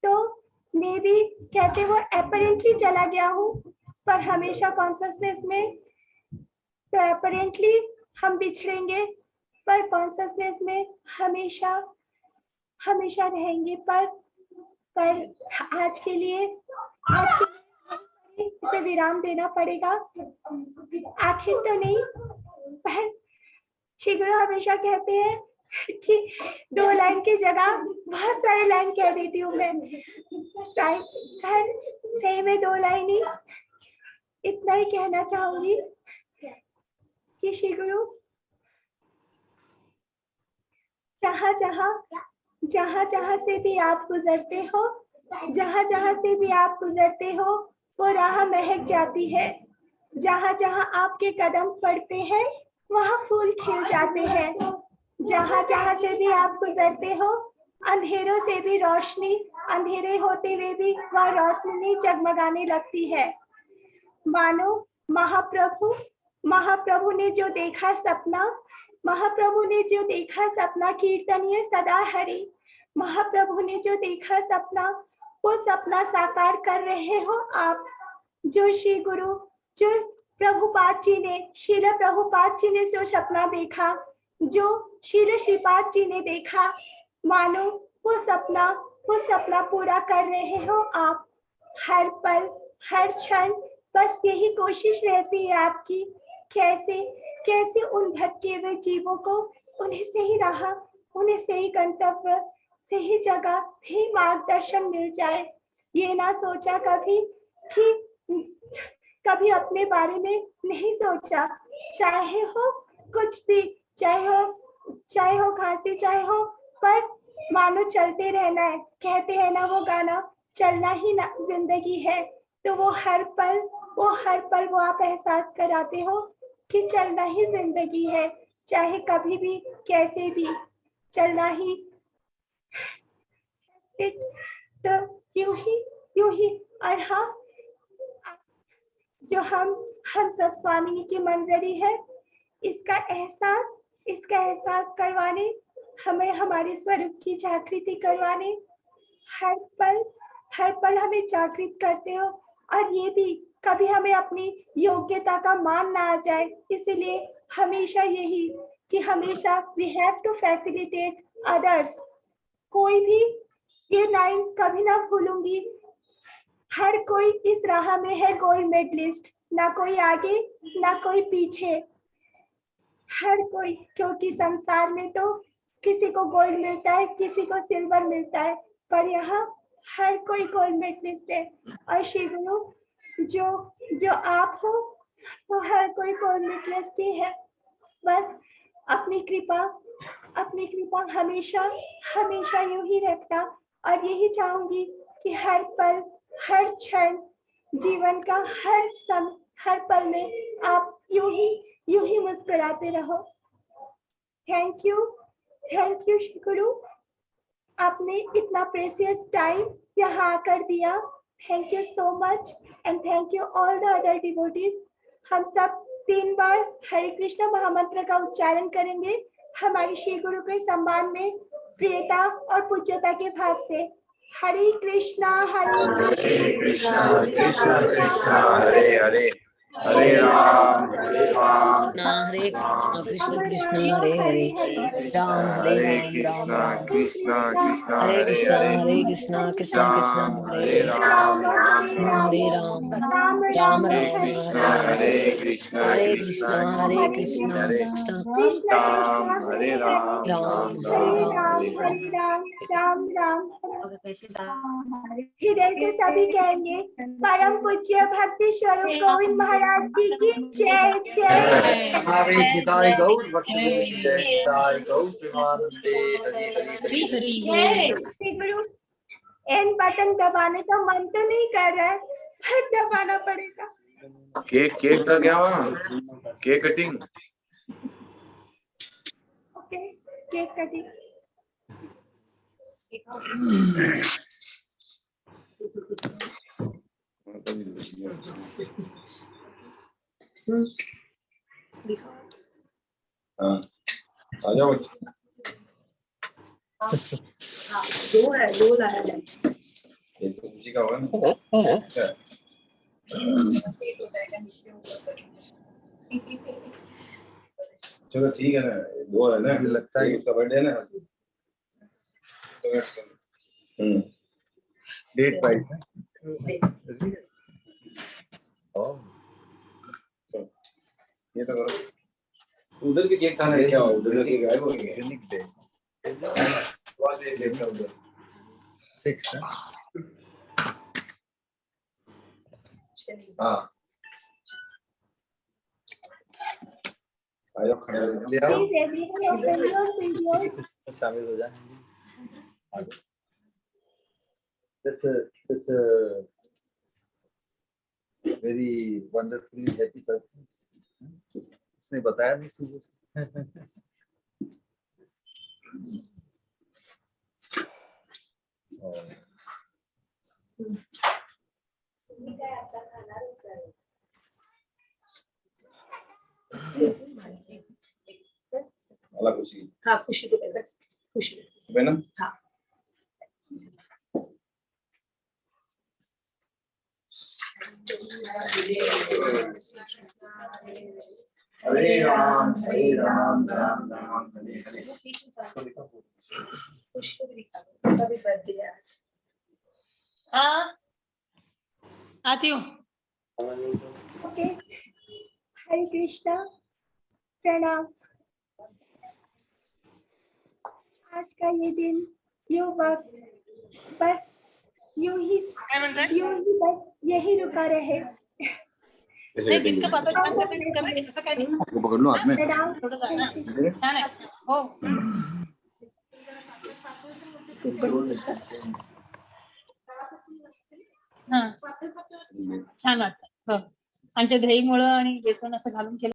तो मैं भी कहते वो अपरेंटली चला गया हूँ, पर हमेशा कॉन्शियसनेस में, तो अपरेंटली हम बिछड़ेंगे पर कॉन्शियसनेस में हमेशा हमेशा रहेंगे। पर आज के लिए इसे विराम देना पड़ेगा। आखिर तो नहीं, पर श्री गुरु हमेशा कहते हैं कि 2 लाइन की जगह बहुत सारे लाइन कह देती हूँ मैं। सही में 2 लाइन ही इतना ही कहना चाहूंगी कि श्री गुरु जहाँ जहाँ से भी आप गुजरते हो, जहाँ से भी आप गुजरते हो, वो राह महक जाती है। जहाँ जहाँ आपके कदम पड़ते हैं वहाँ फूल खिल जाते हैं। जहाँ से भी आप गुजरते हो, अंधेरों से भी रोशनी, अंधेरे होते हुए भी वह रोशनी जगमगाने लगती है। मानो महाप्रभु ने जो देखा सपना कीर्तनीय सदा हरि। महाप्रभु ने जो देखा सपना, वो सपना साकार कर रहे हो आप। जो श्री गुरु, जो प्रभुपाद जी ने, शील प्रभुपाद जी ने जो सपना देखा, जो शील श्रीपाद जी ने देखा, मानो वो सपना वो सपना पूरा कर रहे हो आप। हर पल हर क्षण बस यही कोशिश रहती है आपकी, कैसे कैसे उन भटके हुए जीवों को उन्हें सही राह, उन्हें सही गंतव्य, सही जगह, सही मार्गदर्शन मिल जाए। ये ना सोचा कभी कि कभी अपने बारे में नहीं सोचा, चाहे हो कुछ भी, चाहे हो खांसी, चाहे हो, पर मानो चलते रहना है। कहते हैं ना वो गाना, चलना ही ना जिंदगी है। तो वो हर पल वो आप एहसास कराते हो कि चलना ही जिंदगी है, चाहे कभी भी कैसे भी चलना ही। तो यूं ही और हाँ, जो हम सब स्वामी की मंजरी है, इसका एहसास करवाने, हमें हमारे स्वरूप की जागृति करवाने, हर पल हमें जागृत करते हो। और ये भी कभी हमें अपनी योग्यता का मान ना आ जाए, इसलिए हमेशा यही कि हमेशा we have to facilitate others. कोई भी ये लाइन कभी ना भूलूंगी, हर कोई इस राह में है गोल्ड मेडलिस्ट, ना कोई आगे ना कोई पीछे, हर कोई। क्योंकि संसार में तो किसी को गोल्ड मिलता है, किसी को सिल्वर मिलता है, पर यहाँ हर कोई गोल्ड मेडलिस्ट है। और श्री गुरु जो आप हो, वो हर कोई गोल्ड मेडलिस्ट ही है। बस अपनी कृपा हमेशा यूं ही रखना। और यही चाहूंगी कि हर पल हर क्षण जीवन का हर पल में आप यूं ही मुस्कुराते रहो। थैंक यू श्री गुरु, आपने इतना प्रेशियस टाइम यहाँ आकर दिया। Thank you so much and thank you all the other devotees. हम सब 3 बार हरे कृष्ण महामंत्र का उच्चारण करेंगे हमारे श्री गुरु के सम्मान में, प्रियता और पूज्यता के भाव से। हरे कृष्णा कृष्ण कृष्ण हरे हरे, हरे राम हरे कृष्ण कृष्ण हरे हरे, राम हरे हरे राम राम राम कृष्ण कृष्ण हरे हरे कृष्ण कृष्ण कृष्ण राम हरे हरे राम राम हरे राम राम राम हरे राम कृष्ण हरे कृष्ण हरे कृष्ण कृष्ण हरे कृष्ण राम हरे राम राम राम हरे राम राम हरे हरे राम राम राम। हृदय से सभी कहेंगे, परम पूज्य भक्ति स्वरूप गोविंद महाराज जी की जय जय। हमारे पिताय गौर भक्त जय पिताय गौर प्रेमानंदे हरि हरि हरि। श्री गुरु, एंड बटन दबाने का मन तो नहीं कर रहा है, पर दबाना पड़ेगा। केक का क्या हुआ? Cake cutting okay, cake cutting. हाँ आ जाओ। दो लाया जाए। ये तो खुशी का होगा ना। चलो ठीक है ना, 2 है ना, लगता है उसका बर्थडे है ना। डेट वाइज है। ये तो करो। उधर भी केक खाना है क्या? उधर केक गायब हो गया। यूनिक डे उधर 6 हाँ आ जाओ, खड़े हो ले आओ, Please everyone open your videos. शामिल हो जाए। This very wonderfully happy person. इसने बताया नहीं सुबह से। वाला खुशी हाँ, खुशी को पैसा खुशी है ना। हाँ। हरे राम राम राम हरे हरे। खुशी को भी दिखा दो, कभी बर्थडे है आज। हाँ आती हूँ। ओके, हरे कृष्णा, प्रणाम। आज का ये दिन, यूं वक्त बस यूं ही बस यही रुका रहे। नहीं, जितकं पाहतो छान करते कमी, असं काही नाही. पकड़ लो हाथ में प्रणाम। छान आहे. हो. हा छान वाटतं. हो. आणि ते दहीमुळं आणि बेसन असं घालून केलं